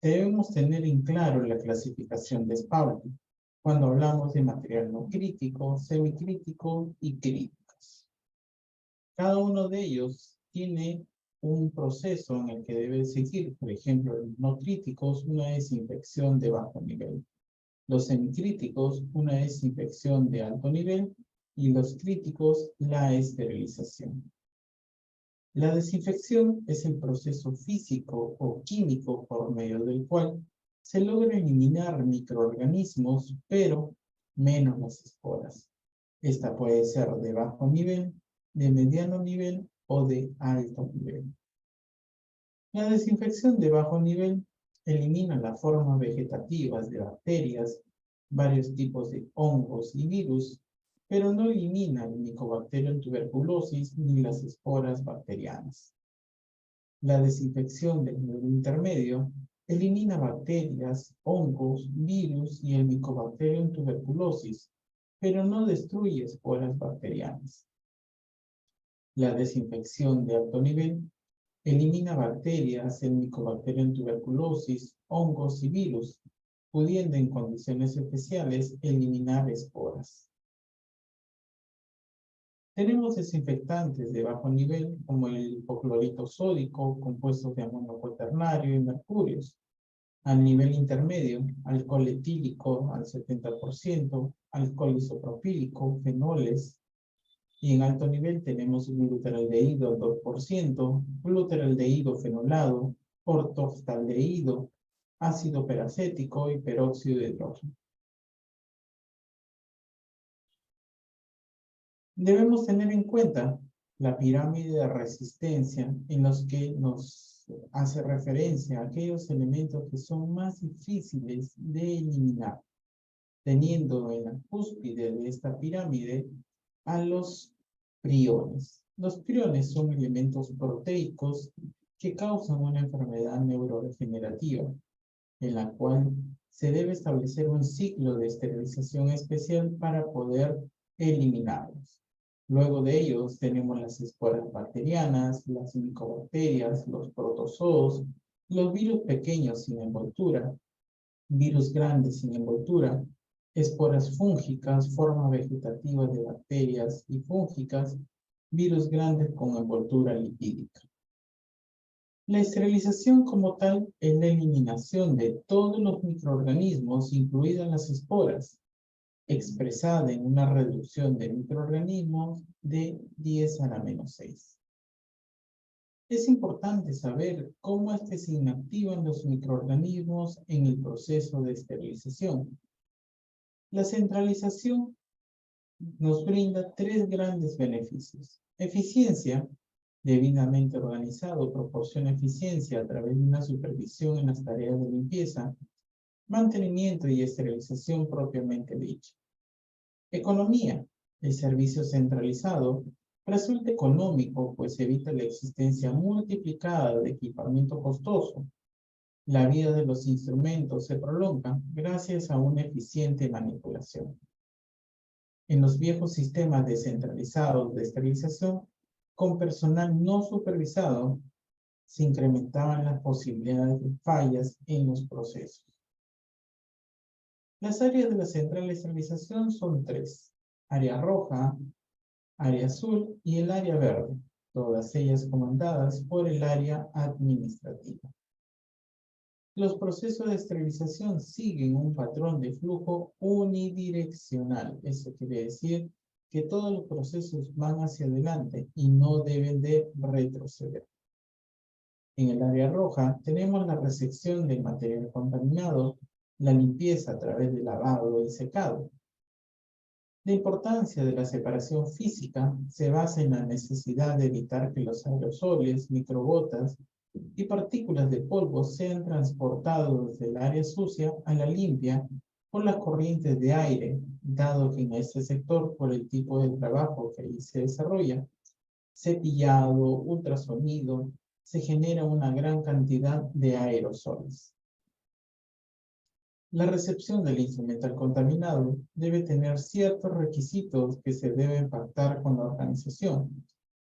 Debemos tener en claro la clasificación de Spaulding cuando hablamos de material no crítico, semicrítico y críticos. Cada uno de ellos tiene un proceso en el que debe seguir. Por ejemplo, los no críticos, una desinfección de bajo nivel. Los semicríticos, una desinfección de alto nivel. Y los críticos, la esterilización. La desinfección es el proceso físico o químico por medio del cual se logra eliminar microorganismos, pero menos las esporas. Esta puede ser de bajo nivel, de mediano nivel o de alto nivel. La desinfección de bajo nivel elimina las formas vegetativas de bacterias, varios tipos de hongos y virus, pero no elimina el Mycobacterium tuberculosis ni las esporas bacterianas. La desinfección del nivel intermedio elimina bacterias, hongos, virus y el Mycobacterium tuberculosis, pero no destruye esporas bacterianas. La desinfección de alto nivel elimina bacterias, el Mycobacterium tuberculosis, hongos y virus, pudiendo en condiciones especiales eliminar esporas. Tenemos desinfectantes de bajo nivel como el hipoclorito sódico, compuestos de amonio cuaternario y mercurios. A nivel intermedio, alcohol etílico al 70%, alcohol isopropílico, fenoles. Y en alto nivel tenemos glutaraldehído al 2%, glutaraldehído fenolado, ortoftaldehído, ácido peracético y peróxido de hidrógeno. Debemos tener en cuenta la pirámide de resistencia en los que nos hace referencia a aquellos elementos que son más difíciles de eliminar, teniendo en la cúspide de esta pirámide a los priones. Los priones son elementos proteicos que causan una enfermedad neurodegenerativa, en la cual se debe establecer un ciclo de esterilización especial para poder eliminarlos. Luego de ellos tenemos las esporas bacterianas, las micobacterias, los protozoos, los virus pequeños sin envoltura, virus grandes sin envoltura, esporas fúngicas, formas vegetativas de bacterias y fúngicas, virus grandes con envoltura lipídica. La esterilización como tal es la eliminación de todos los microorganismos, incluidas las esporas, expresada en una reducción de microorganismos de 10 a la menos 6. Es importante saber cómo es que se inactivan los microorganismos en el proceso de esterilización. La centralización nos brinda tres grandes beneficios. Eficiencia, debidamente organizado, proporciona eficiencia a través de una supervisión en las tareas de limpieza, mantenimiento y esterilización propiamente dicha. Economía, el servicio centralizado resulta económico, pues evita la existencia multiplicada de equipamiento costoso. La vida de los instrumentos se prolonga gracias a una eficiente manipulación. En los viejos sistemas descentralizados de esterilización, con personal no supervisado, se incrementaban las posibilidades de fallas en los procesos. Las áreas de la central de esterilización son tres: área roja, área azul y el área verde, todas ellas comandadas por el área administrativa. Los procesos de esterilización siguen un patrón de flujo unidireccional. Eso quiere decir que todos los procesos van hacia adelante y no deben de retroceder. En el área roja tenemos la resección del material contaminado, la limpieza a través de lavado y secado. La importancia de la separación física se basa en la necesidad de evitar que los aerosoles, microgotas y partículas de polvo sean transportados desde el área sucia a la limpia por las corrientes de aire, dado que en este sector, por el tipo de trabajo que ahí se desarrolla, cepillado, ultrasonido, se genera una gran cantidad de aerosoles. La recepción del instrumental contaminado debe tener ciertos requisitos que se deben pactar con la organización.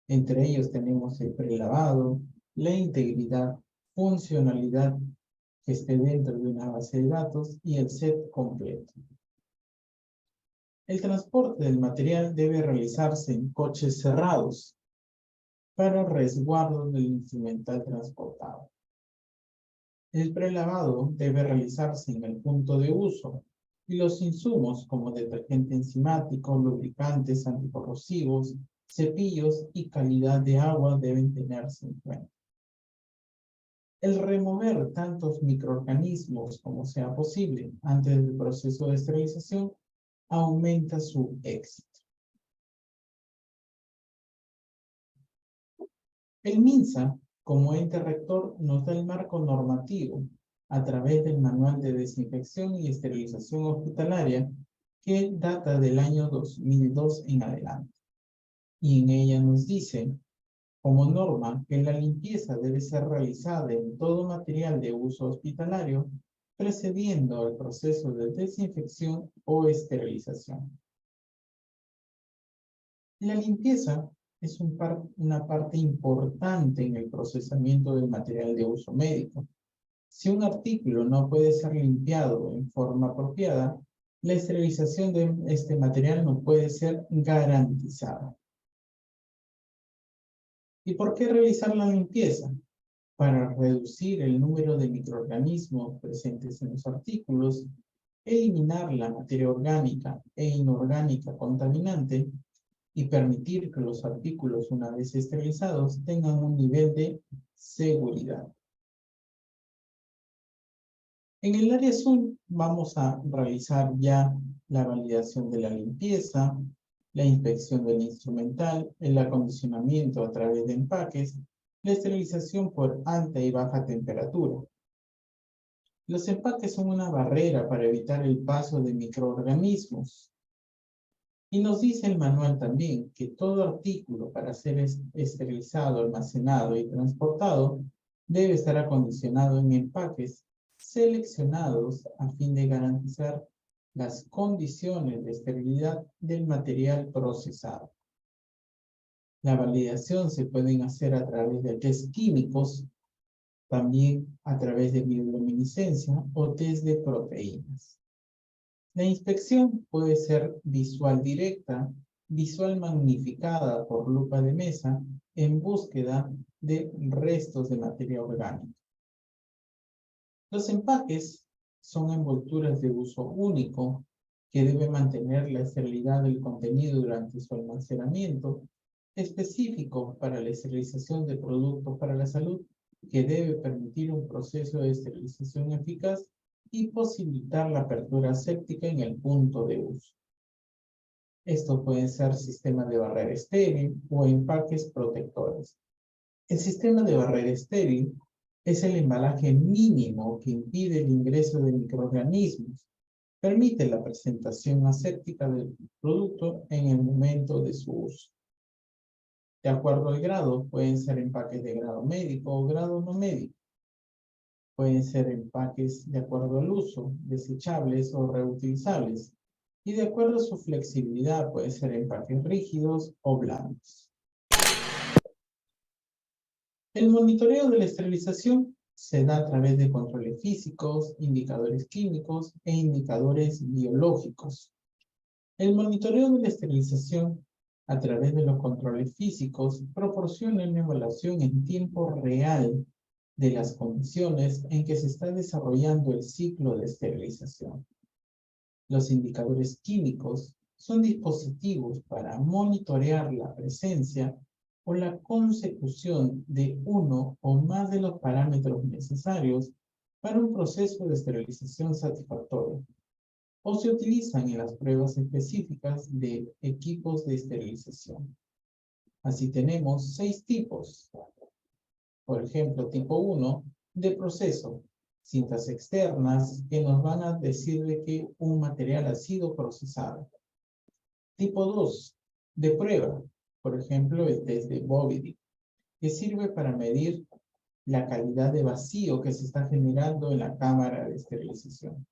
Entre ellos tenemos el prelavado, la integridad, funcionalidad que esté dentro de una base de datos y el set completo. El transporte del material debe realizarse en coches cerrados para resguardo del instrumental transportado. El prelavado debe realizarse en el punto de uso y los insumos como detergente enzimático, lubricantes anticorrosivos, cepillos y calidad de agua deben tenerse en cuenta. El remover tantos microorganismos como sea posible antes del proceso de esterilización aumenta su éxito. El MINSA, como ente rector, nos da el marco normativo a través del Manual de Desinfección y Esterilización Hospitalaria que data del año 2002 en adelante. Y en ella nos dice, como norma, que la limpieza debe ser realizada en todo material de uso hospitalario, precediendo el proceso de desinfección o esterilización. La limpieza es una parte importante en el procesamiento del material de uso médico. Si un artículo no puede ser limpiado en forma apropiada, la esterilización de este material no puede ser garantizada. ¿Y por qué realizar la limpieza? Para reducir el número de microorganismos presentes en los artículos, eliminar la materia orgánica e inorgánica contaminante y permitir que los artículos, una vez esterilizados, tengan un nivel de seguridad. En el área azul vamos a realizar ya la validación de la limpieza, la inspección del instrumental, el acondicionamiento a través de empaques, la esterilización por alta y baja temperatura. Los empaques son una barrera para evitar el paso de microorganismos. Y nos dice el manual también que todo artículo para ser esterilizado, almacenado y transportado debe estar acondicionado en empaques seleccionados a fin de garantizar las condiciones de esterilidad del material procesado. La validación se puede hacer a través de test químicos, también a través de bioluminiscencia o test de proteínas. La inspección puede ser visual directa, visual magnificada por lupa de mesa en búsqueda de restos de materia orgánica. Los empaques son envolturas de uso único que deben mantener la esterilidad del contenido durante su almacenamiento, específico para la esterilización de productos para la salud, que debe permitir un proceso de esterilización eficaz y posibilitar la apertura séptica en el punto de uso. Estos pueden ser sistemas de barrera estéril o empaques protectores. El sistema de barrera estéril es el embalaje mínimo que impide el ingreso de microorganismos. Permite la presentación aséptica del producto en el momento de su uso. De acuerdo al grado, pueden ser empaques de grado médico o grado no médico. Pueden ser empaques de acuerdo al uso, desechables o reutilizables. Y de acuerdo a su flexibilidad, pueden ser empaques rígidos o blandos. El monitoreo de la esterilización se da a través de controles físicos, indicadores químicos e indicadores biológicos. El monitoreo de la esterilización a través de los controles físicos proporciona una evaluación en tiempo real de las condiciones en que se está desarrollando el ciclo de esterilización. Los indicadores químicos son dispositivos para monitorear la presencia o la consecución de uno o más de los parámetros necesarios para un proceso de esterilización satisfactorio, o se utilizan en las pruebas específicas de equipos de esterilización. Así tenemos 6 tipos. Por ejemplo, tipo 1, de proceso. Cintas externas que nos van a decir de que un material ha sido procesado. Tipo 2, de prueba. Por ejemplo, el test de Bovidi, que sirve para medir la calidad de vacío que se está generando en la cámara de esterilización.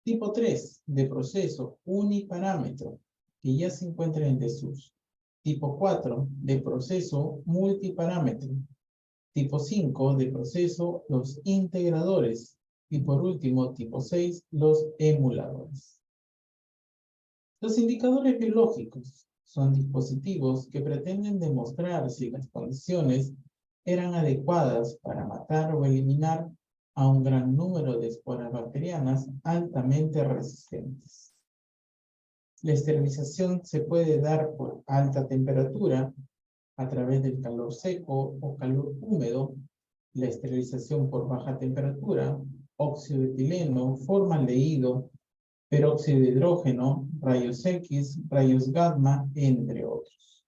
Tipo 3, de proceso uniparámetro, que ya se encuentra en desuso. Tipo 4, de proceso multiparámetro. Tipo 5, de proceso los integradores. Y por último, tipo 6, los emuladores. Los indicadores biológicos son dispositivos que pretenden demostrar si las condiciones eran adecuadas para matar o eliminar a un gran número de esporas bacterianas altamente resistentes. La esterilización se puede dar por alta temperatura, a través del calor seco o calor húmedo, la esterilización por baja temperatura, óxido de etileno, formaldehído, peróxido de hidrógeno, rayos X, rayos gamma, entre otros.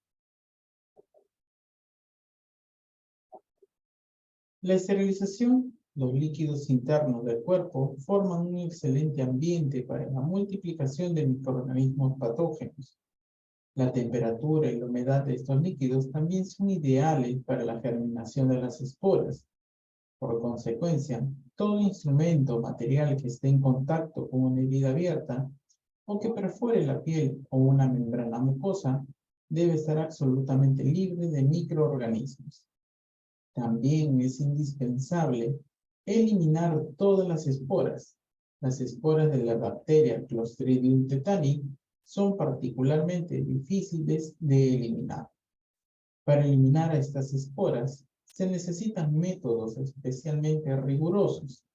La esterilización, los líquidos internos del cuerpo, forman un excelente ambiente para la multiplicación de microorganismos patógenos. La temperatura y la humedad de estos líquidos también son ideales para la germinación de las esporas. Por consecuencia, todo instrumento o material que esté en contacto con una herida abierta o que perfore la piel o una membrana mucosa debe estar absolutamente libre de microorganismos. También es indispensable eliminar todas las esporas. Las esporas de la bacteria Clostridium tetani son particularmente difíciles de eliminar. Para eliminar a estas esporas, se necesitan métodos especialmente rigurosos.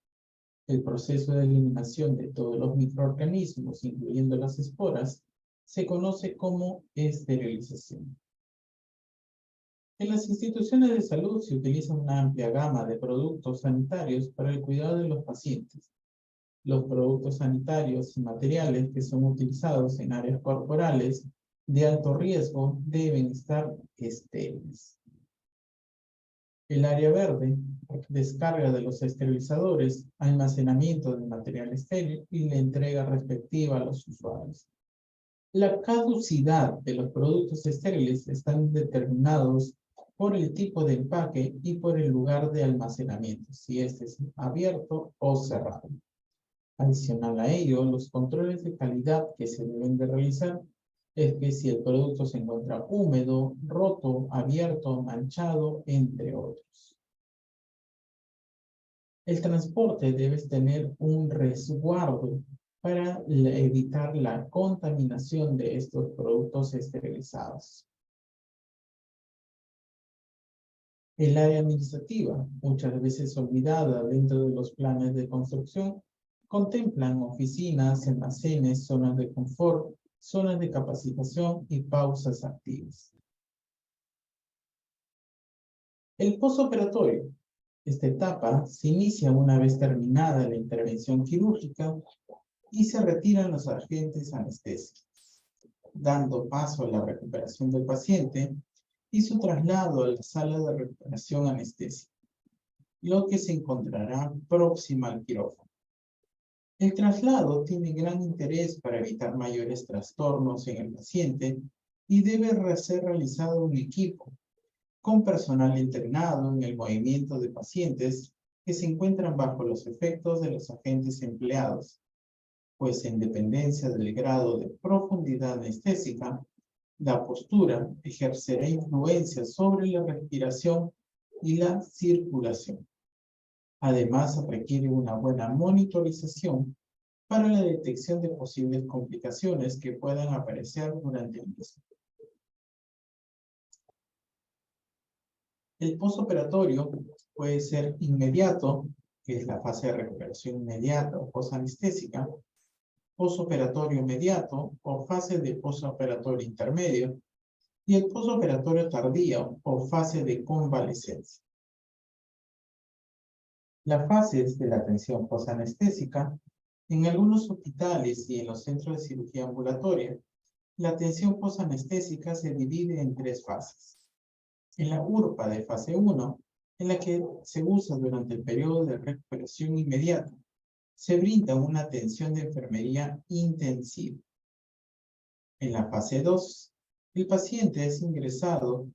El proceso de eliminación de todos los microorganismos, incluyendo las esporas, se conoce como esterilización. En las instituciones de salud se utiliza una amplia gama de productos sanitarios para el cuidado de los pacientes. Los productos sanitarios y materiales que son utilizados en áreas corporales de alto riesgo deben estar estériles. El área verde, descarga de los esterilizadores, almacenamiento del material estéril y la entrega respectiva a los usuarios. La caducidad de los productos estériles están determinados por el tipo de empaque y por el lugar de almacenamiento, si este es abierto o cerrado. Adicional a ello, los controles de calidad que se deben de realizar es que si el producto se encuentra húmedo, roto, abierto, manchado, entre otros. El transporte debe tener un resguardo para evitar la contaminación de estos productos esterilizados. El área administrativa, muchas veces olvidada dentro de los planes de construcción, contemplan oficinas, almacenes, zonas de confort, zonas de capacitación y pausas activas. El postoperatorio. Esta etapa se inicia una vez terminada la intervención quirúrgica y se retiran los agentes anestésicos, dando paso a la recuperación del paciente y su traslado a la sala de recuperación anestésica, lo que se encontrará próxima al quirófano. El traslado tiene gran interés para evitar mayores trastornos en el paciente y debe ser realizado un equipo con personal entrenado en el movimiento de pacientes que se encuentran bajo los efectos de los agentes empleados, pues en dependencia del grado de profundidad anestésica, la postura ejercerá influencia sobre la respiración y la circulación. Además, requiere una buena monitorización para la detección de posibles complicaciones que puedan aparecer durante el mismo. El postoperatorio puede ser inmediato, que es la fase de recuperación inmediata o posanestésica, postoperatorio inmediato o fase de postoperatorio intermedio, y el postoperatorio tardío o fase de convalecencia. Las fases de la atención posanestésica, en algunos hospitales y en los centros de cirugía ambulatoria, la atención posanestésica se divide en 3 fases. En la URPA de fase 1, en la que se usa durante el periodo de recuperación inmediata, se brinda una atención de enfermería intensiva. En la fase 2, el paciente es ingresado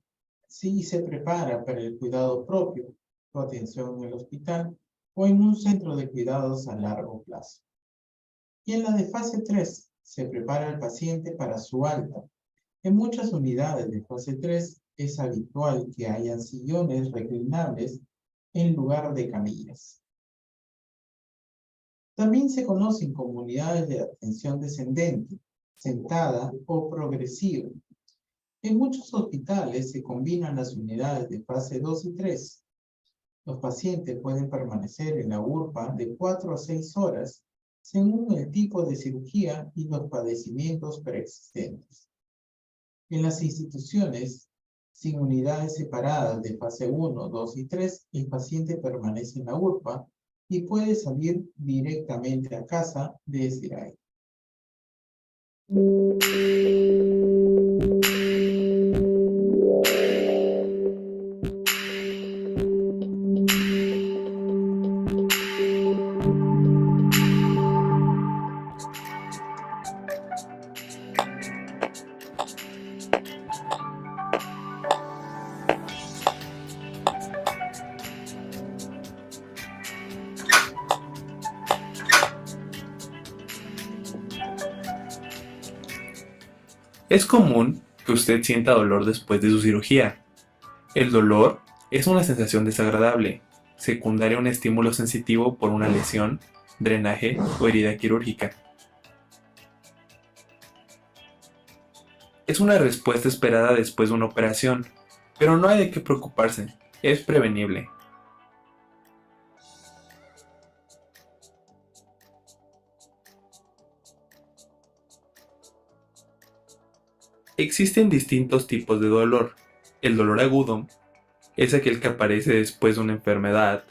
si se prepara para el cuidado propio, su atención en el hospital o en un centro de cuidados a largo plazo. Y en la de fase 3 se prepara al paciente para su alta. En muchas unidades de fase 3 es habitual que hayan sillones reclinables en lugar de camillas. También se conocen como unidades de atención descendente, sentada o progresiva. En muchos hospitales se combinan las unidades de fase 2 y 3. Los pacientes pueden permanecer en la URPA de 4 a 6 horas según el tipo de cirugía y los padecimientos preexistentes. En las instituciones sin unidades separadas de fase 1, 2 y 3, el paciente permanece en la URPA y puede salir directamente a casa desde ahí. Es común que usted sienta dolor después de su cirugía. El dolor es una sensación desagradable, secundaria a un estímulo sensitivo por una lesión, drenaje o herida quirúrgica. Es una respuesta esperada después de una operación, pero no hay de qué preocuparse, es prevenible. Existen distintos tipos de dolor. El dolor agudo es aquel que aparece después de una enfermedad,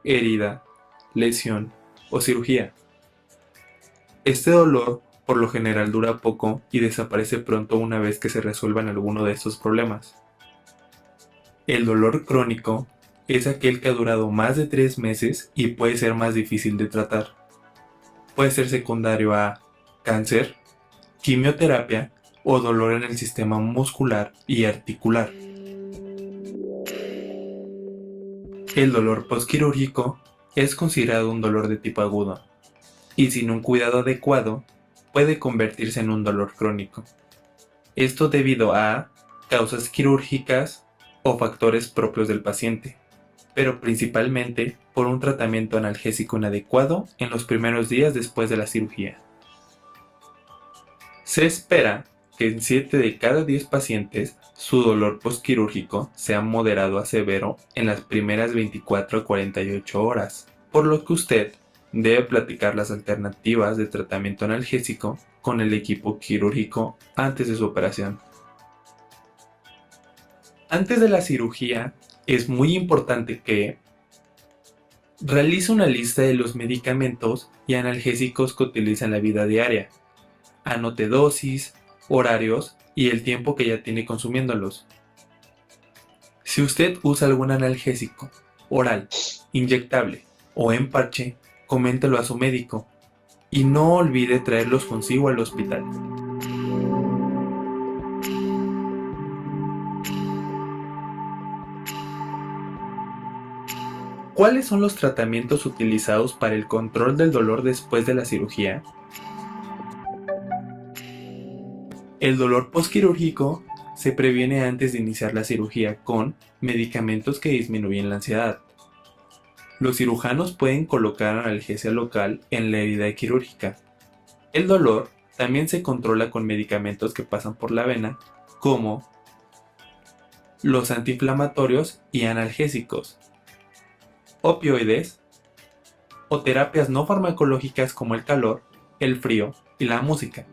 herida, lesión o cirugía. Este dolor por lo general dura poco y desaparece pronto una vez que se resuelvan alguno de estos problemas. El dolor crónico es aquel que ha durado más de 3 meses y puede ser más difícil de tratar. Puede ser secundario a cáncer, quimioterapia o dolor en el sistema muscular y articular. El dolor postquirúrgico es considerado un dolor de tipo agudo y sin un cuidado adecuado puede convertirse en un dolor crónico. Esto debido a causas quirúrgicas o factores propios del paciente, pero principalmente por un tratamiento analgésico inadecuado en los primeros días después de la cirugía. Se espera que en 7 de cada 10 pacientes su dolor postquirúrgico sea moderado a severo en las primeras 24 a 48 horas, por lo que usted debe platicar las alternativas de tratamiento analgésico con el equipo quirúrgico antes de su operación. Antes de la cirugía, es muy importante que realice una lista de los medicamentos y analgésicos que utiliza en la vida diaria. Anote dosis, horarios y el tiempo que ya tiene consumiéndolos. Si usted usa algún analgésico, oral, inyectable o en parche, coméntelo a su médico y no olvide traerlos consigo al hospital. ¿Cuáles son los tratamientos utilizados para el control del dolor después de la cirugía? El dolor postquirúrgico se previene antes de iniciar la cirugía con medicamentos que disminuyen la ansiedad. Los cirujanos pueden colocar analgesia local en la herida quirúrgica. El dolor también se controla con medicamentos que pasan por la vena, como los antiinflamatorios y analgésicos, opioides o terapias no farmacológicas como el calor, el frío y la música.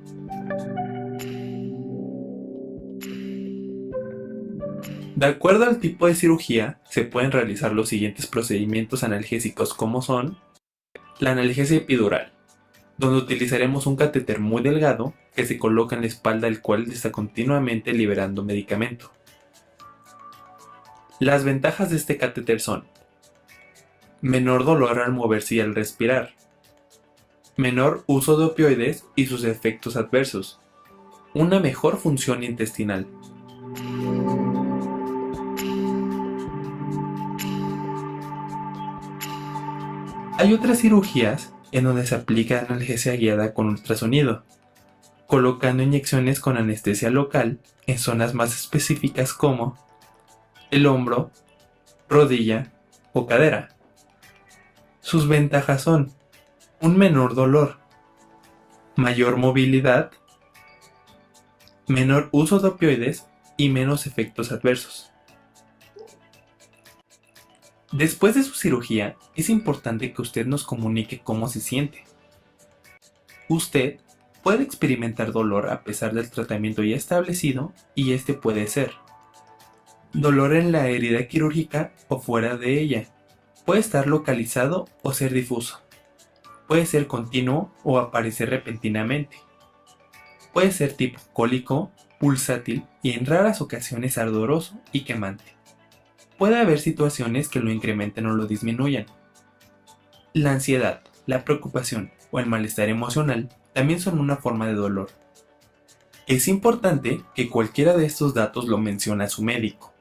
De acuerdo al tipo de cirugía, se pueden realizar los siguientes procedimientos analgésicos como son la analgesia epidural, donde utilizaremos un catéter muy delgado que se coloca en la espalda el cual está continuamente liberando medicamento. Las ventajas de este catéter son menor dolor al moverse y al respirar, menor uso de opioides y sus efectos adversos, una mejor función intestinal. Hay otras cirugías en donde se aplica analgesia guiada con ultrasonido, colocando inyecciones con anestesia local en zonas más específicas como el hombro, rodilla o cadera. Sus ventajas son un menor dolor, mayor movilidad, menor uso de opioides y menos efectos adversos. Después de su cirugía, es importante que usted nos comunique cómo se siente. Usted puede experimentar dolor a pesar del tratamiento ya establecido y este puede ser dolor en la herida quirúrgica o fuera de ella. Puede estar localizado o ser difuso. Puede ser continuo o aparecer repentinamente. Puede ser tipo cólico, pulsátil y en raras ocasiones ardoroso y quemante. Puede haber situaciones que lo incrementen o lo disminuyan. La ansiedad, la preocupación o el malestar emocional también son una forma de dolor. Es importante que cualquiera de estos datos lo mencione a su médico.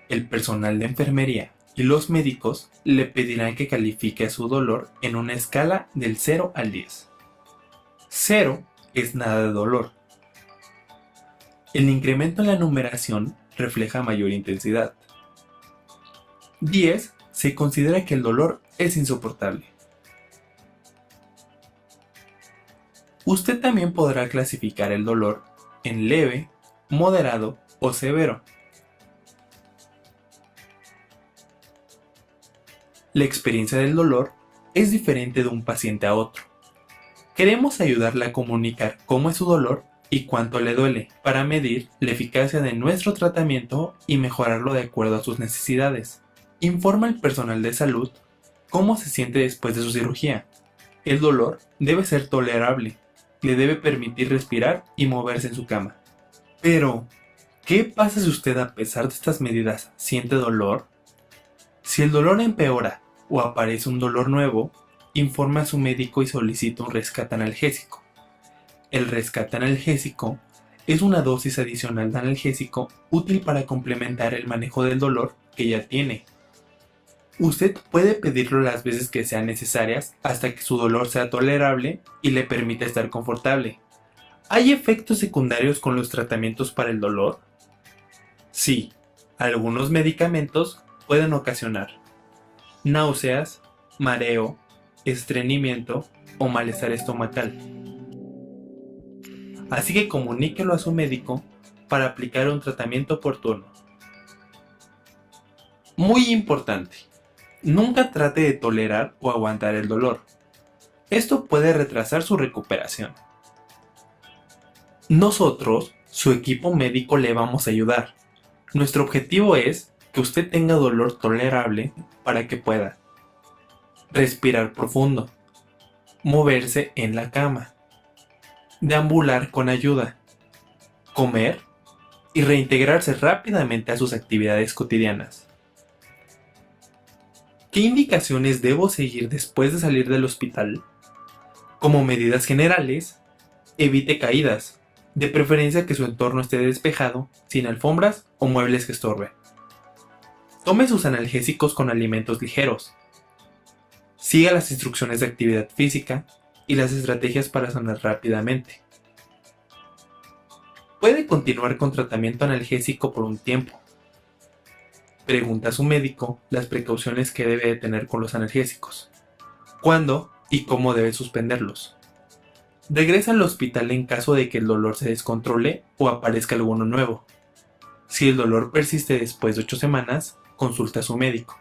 El personal de enfermería y los médicos le pedirán que califique a su dolor en una escala del 0 al 10. 0 es nada de dolor. El incremento en la numeración refleja mayor intensidad. 10 se considera que el dolor es insoportable. Usted también podrá clasificar el dolor en leve, moderado o severo. La experiencia del dolor es diferente de un paciente a otro. Queremos ayudarle a comunicar cómo es su dolor y cuánto le duele para medir la eficacia de nuestro tratamiento y mejorarlo de acuerdo a sus necesidades. Informa al personal de salud cómo se siente después de su cirugía. El dolor debe ser tolerable, le debe permitir respirar y moverse en su cama. Pero, ¿qué pasa si usted a pesar de estas medidas siente dolor? Si el dolor empeora o aparece un dolor nuevo, informe a su médico y solicite un rescate analgésico. El rescate analgésico es una dosis adicional de analgésico útil para complementar el manejo del dolor que ya tiene. Usted puede pedirlo las veces que sean necesarias hasta que su dolor sea tolerable y le permita estar confortable. ¿Hay efectos secundarios con los tratamientos para el dolor? Sí, algunos medicamentos pueden ocasionar náuseas, mareo, estreñimiento o malestar estomacal. Así que comuníquelo a su médico para aplicar un tratamiento oportuno. Muy importante, nunca trate de tolerar o aguantar el dolor. Esto puede retrasar su recuperación. Nosotros, su equipo médico, le vamos a ayudar. Nuestro objetivo es que usted tenga dolor tolerable para que pueda respirar profundo, moverse en la cama, deambular con ayuda, comer y reintegrarse rápidamente a sus actividades cotidianas. ¿Qué indicaciones debo seguir después de salir del hospital? Como medidas generales, evite caídas, de preferencia que su entorno esté despejado, sin alfombras o muebles que estorben. Tome sus analgésicos con alimentos ligeros. Siga las instrucciones de actividad física y las estrategias para sanar rápidamente. Puede continuar con tratamiento analgésico por un tiempo. Pregunta a su médico las precauciones que debe tener con los analgésicos, cuándo y cómo debe suspenderlos. Regresa al hospital en caso de que el dolor se descontrole o aparezca alguno nuevo. Si el dolor persiste después de 8 semanas, consulta a su médico.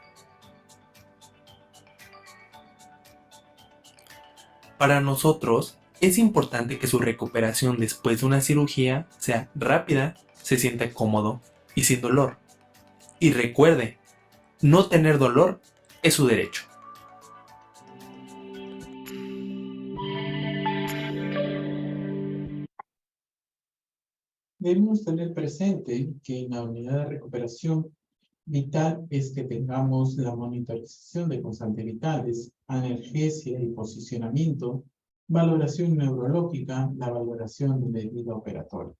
Para nosotros, es importante que su recuperación después de una cirugía sea rápida, se sienta cómodo y sin dolor. Y recuerde, no tener dolor es su derecho. Debemos tener presente que en la unidad de recuperación vital es que tengamos la monitorización de constantes vitales, analgesia y posicionamiento, valoración neurológica, la valoración de vida operatoria.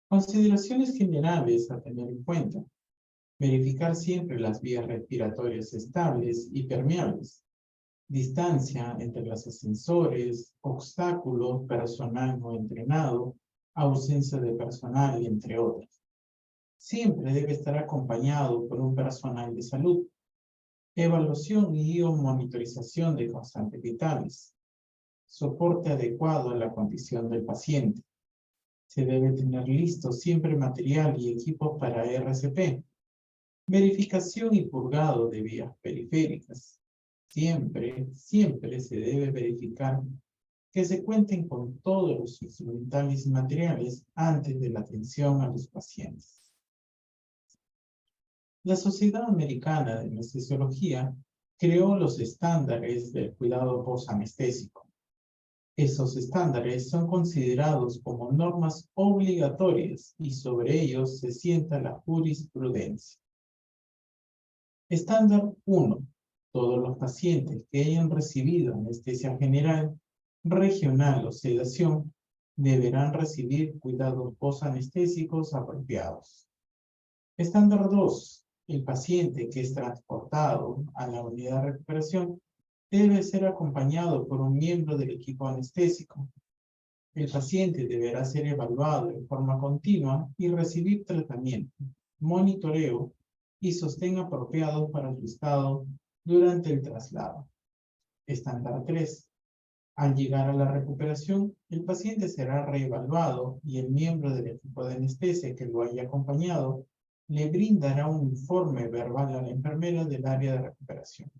Consideraciones generales a tener en cuenta. Verificar siempre las vías respiratorias estables y permeables. Distancia entre los ascensores, obstáculos, personal no entrenado, ausencia de personal, entre otros. Siempre debe estar acompañado por un personal de salud. Evaluación y monitorización de constantes vitales. Soporte adecuado a la condición del paciente. Se debe tener listo siempre material y equipos para RCP. Verificación y purgado de vías periféricas. Siempre se debe verificar que se cuenten con todos los instrumentales y materiales antes de la atención a los pacientes. La Sociedad Americana de Anestesiología creó los estándares del cuidado posanestésico. Esos estándares son considerados como normas obligatorias y sobre ellos se sienta la jurisprudencia. Estándar 1. Todos los pacientes que hayan recibido anestesia general, regional o sedación deberán recibir cuidados posanestésicos apropiados. Estándar 2. El paciente que es transportado a la unidad de recuperación debe ser acompañado por un miembro del equipo anestésico. El paciente deberá ser evaluado en forma continua y recibir tratamiento, monitoreo y sostén apropiado para su estado durante el traslado. Estándar 3. Al llegar a la recuperación, el paciente será reevaluado y el miembro del equipo de anestesia que lo haya acompañado le brindará un informe verbal a la enfermera del área de recuperación.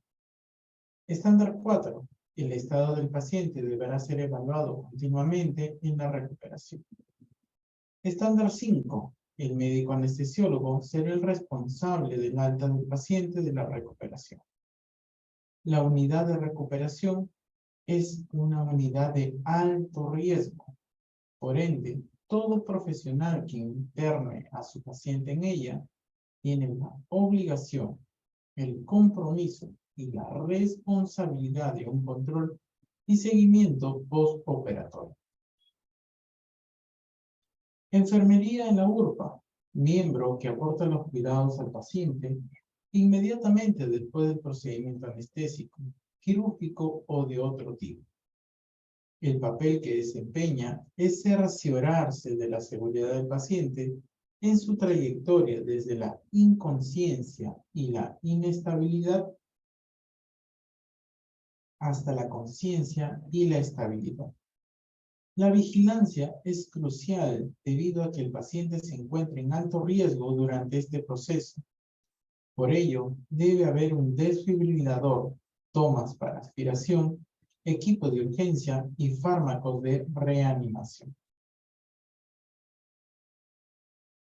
Estándar 4. El estado del paciente deberá ser evaluado continuamente en la recuperación. Estándar 5. El médico anestesiólogo será el responsable del alta del paciente de la recuperación. La unidad de recuperación es una unidad de alto riesgo. Por ende, todo profesional que interne a su paciente en ella tiene la obligación, el compromiso y la responsabilidad de un control y seguimiento postoperatorio. Enfermería en la URPA, miembro que aporta los cuidados al paciente inmediatamente después del procedimiento anestésico, quirúrgico o de otro tipo. El papel que desempeña es cerciorarse de la seguridad del paciente en su trayectoria desde la inconsciencia y la inestabilidad hasta la conciencia y la estabilidad. La vigilancia es crucial debido a que el paciente se encuentra en alto riesgo durante este proceso. Por ello, debe haber un desfibrilador, tomas para aspiración, equipo de urgencia y fármacos de reanimación.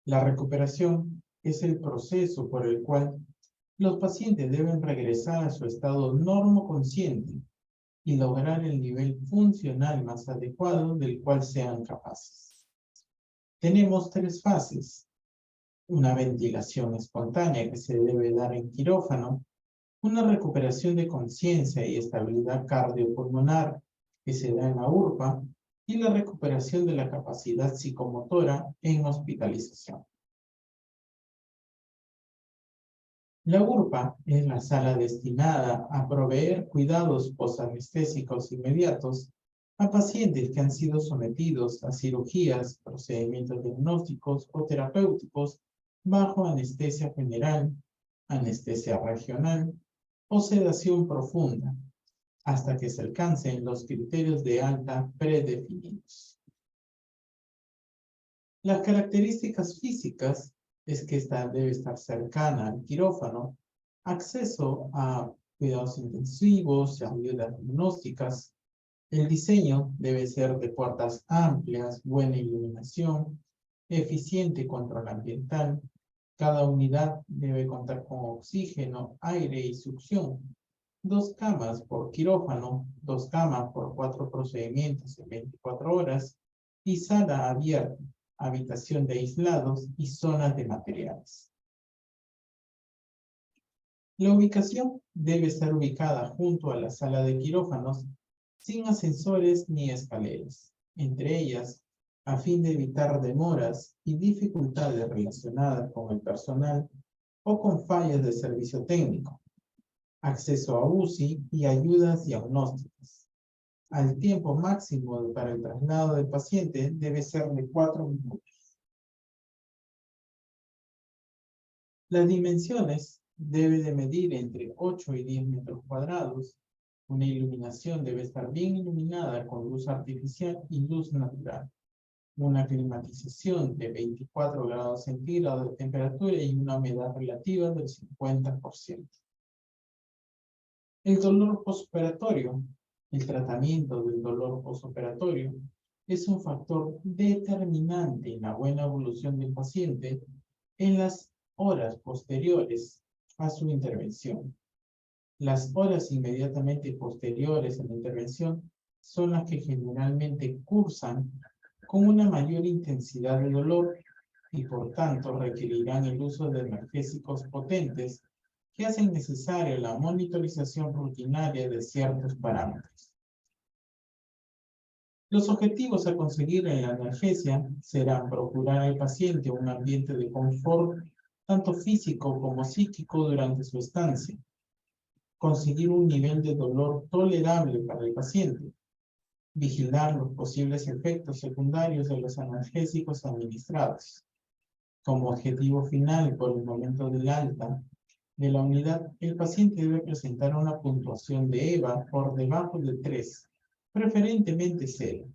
La recuperación es el proceso por el cual los pacientes deben regresar a su estado normoconsciente y lograr el nivel funcional más adecuado del cual sean capaces. Tenemos 3 fases. Una ventilación espontánea que se debe dar en quirófano, una recuperación de conciencia y estabilidad cardiopulmonar que se da en la URPA y la recuperación de la capacidad psicomotora en hospitalización. La URPA es la sala destinada a proveer cuidados posanestésicos inmediatos a pacientes que han sido sometidos a cirugías, procedimientos diagnósticos o terapéuticos bajo anestesia general, anestesia regional o sedación profunda, hasta que se alcancen los criterios de alta predefinidos. Las características físicas es que esta debe estar cercana al quirófano, acceso a cuidados intensivos, ayudas diagnósticas. El diseño debe ser de puertas amplias, buena iluminación, eficiente control ambiental. Cada unidad debe contar con oxígeno, aire y succión. 2 camas por quirófano, 2 camas por 4 procedimientos en 24 horas y sala abierta, habitación de aislados y zonas de materiales. La ubicación debe estar ubicada junto a la sala de quirófanos sin ascensores ni escaleras. Entre ellas, a fin de evitar demoras y dificultades relacionadas con el personal, o con fallas de servicio técnico, acceso a UCI y ayudas diagnósticas. El tiempo máximo para el traslado del paciente debe ser de 4 minutos. Las dimensiones deben de medir entre 8 y 10 metros cuadrados. Una iluminación debe estar bien iluminada con luz artificial y luz natural. Una climatización de 24 grados centígrados de temperatura y una humedad relativa del 50%. El dolor postoperatorio. El tratamiento del dolor postoperatorio es un factor determinante en la buena evolución del paciente en las horas posteriores a su intervención. Las horas inmediatamente posteriores a la intervención son las que generalmente cursan con una mayor intensidad de dolor y por tanto requerirán el uso de analgésicos potentes que hacen necesaria la monitorización rutinaria de ciertos parámetros. Los objetivos a conseguir en la analgesia serán procurar al paciente un ambiente de confort, tanto físico como psíquico durante su estancia, conseguir un nivel de dolor tolerable para el paciente, vigilar los posibles efectos secundarios de los analgésicos administrados. Como objetivo final, por el momento del alta de la unidad, el paciente debe presentar una puntuación de EVA por debajo de 3, preferentemente 0,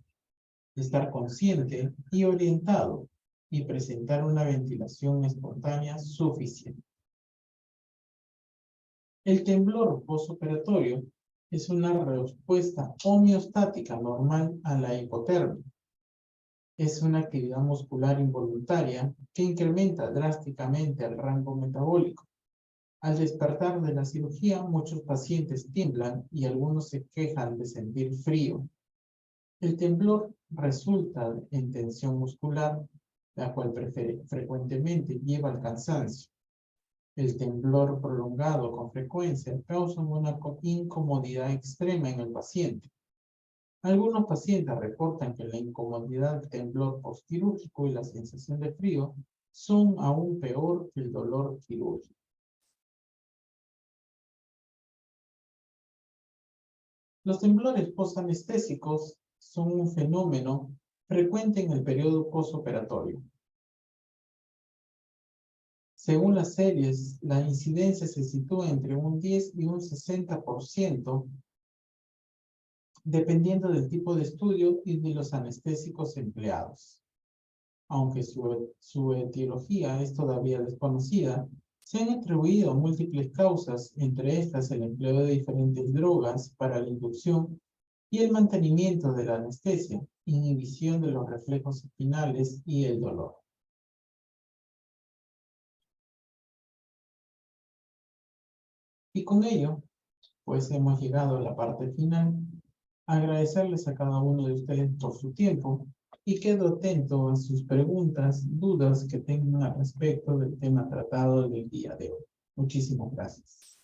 estar consciente y orientado y presentar una ventilación espontánea suficiente. El temblor postoperatorio es una respuesta homeostática normal a la hipotermia. Es una actividad muscular involuntaria que incrementa drásticamente el rango metabólico. Al despertar de la cirugía, muchos pacientes tiemblan y algunos se quejan de sentir frío. El temblor resulta en tensión muscular, la cual frecuentemente lleva al cansancio. El temblor prolongado con frecuencia causa una incomodidad extrema en el paciente. Algunos pacientes reportan que la incomodidad del temblor postquirúrgico y la sensación de frío son aún peor que el dolor quirúrgico. Los temblores postanestésicos son un fenómeno frecuente en el periodo postoperatorio. Según las series, la incidencia se sitúa entre un 10 y un 60%, dependiendo del tipo de estudio y de los anestésicos empleados. Aunque su etiología es todavía desconocida, se han atribuido múltiples causas, entre estas el empleo de diferentes drogas para la inducción y el mantenimiento de la anestesia, inhibición de los reflejos espinales y el dolor. Y con ello, pues hemos llegado a la parte final. Agradecerles a cada uno de ustedes por su tiempo y quedo atento a sus preguntas, dudas que tengan al respecto del tema tratado del día de hoy. Muchísimas gracias.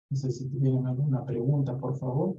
No sé si tienen alguna pregunta, por favor.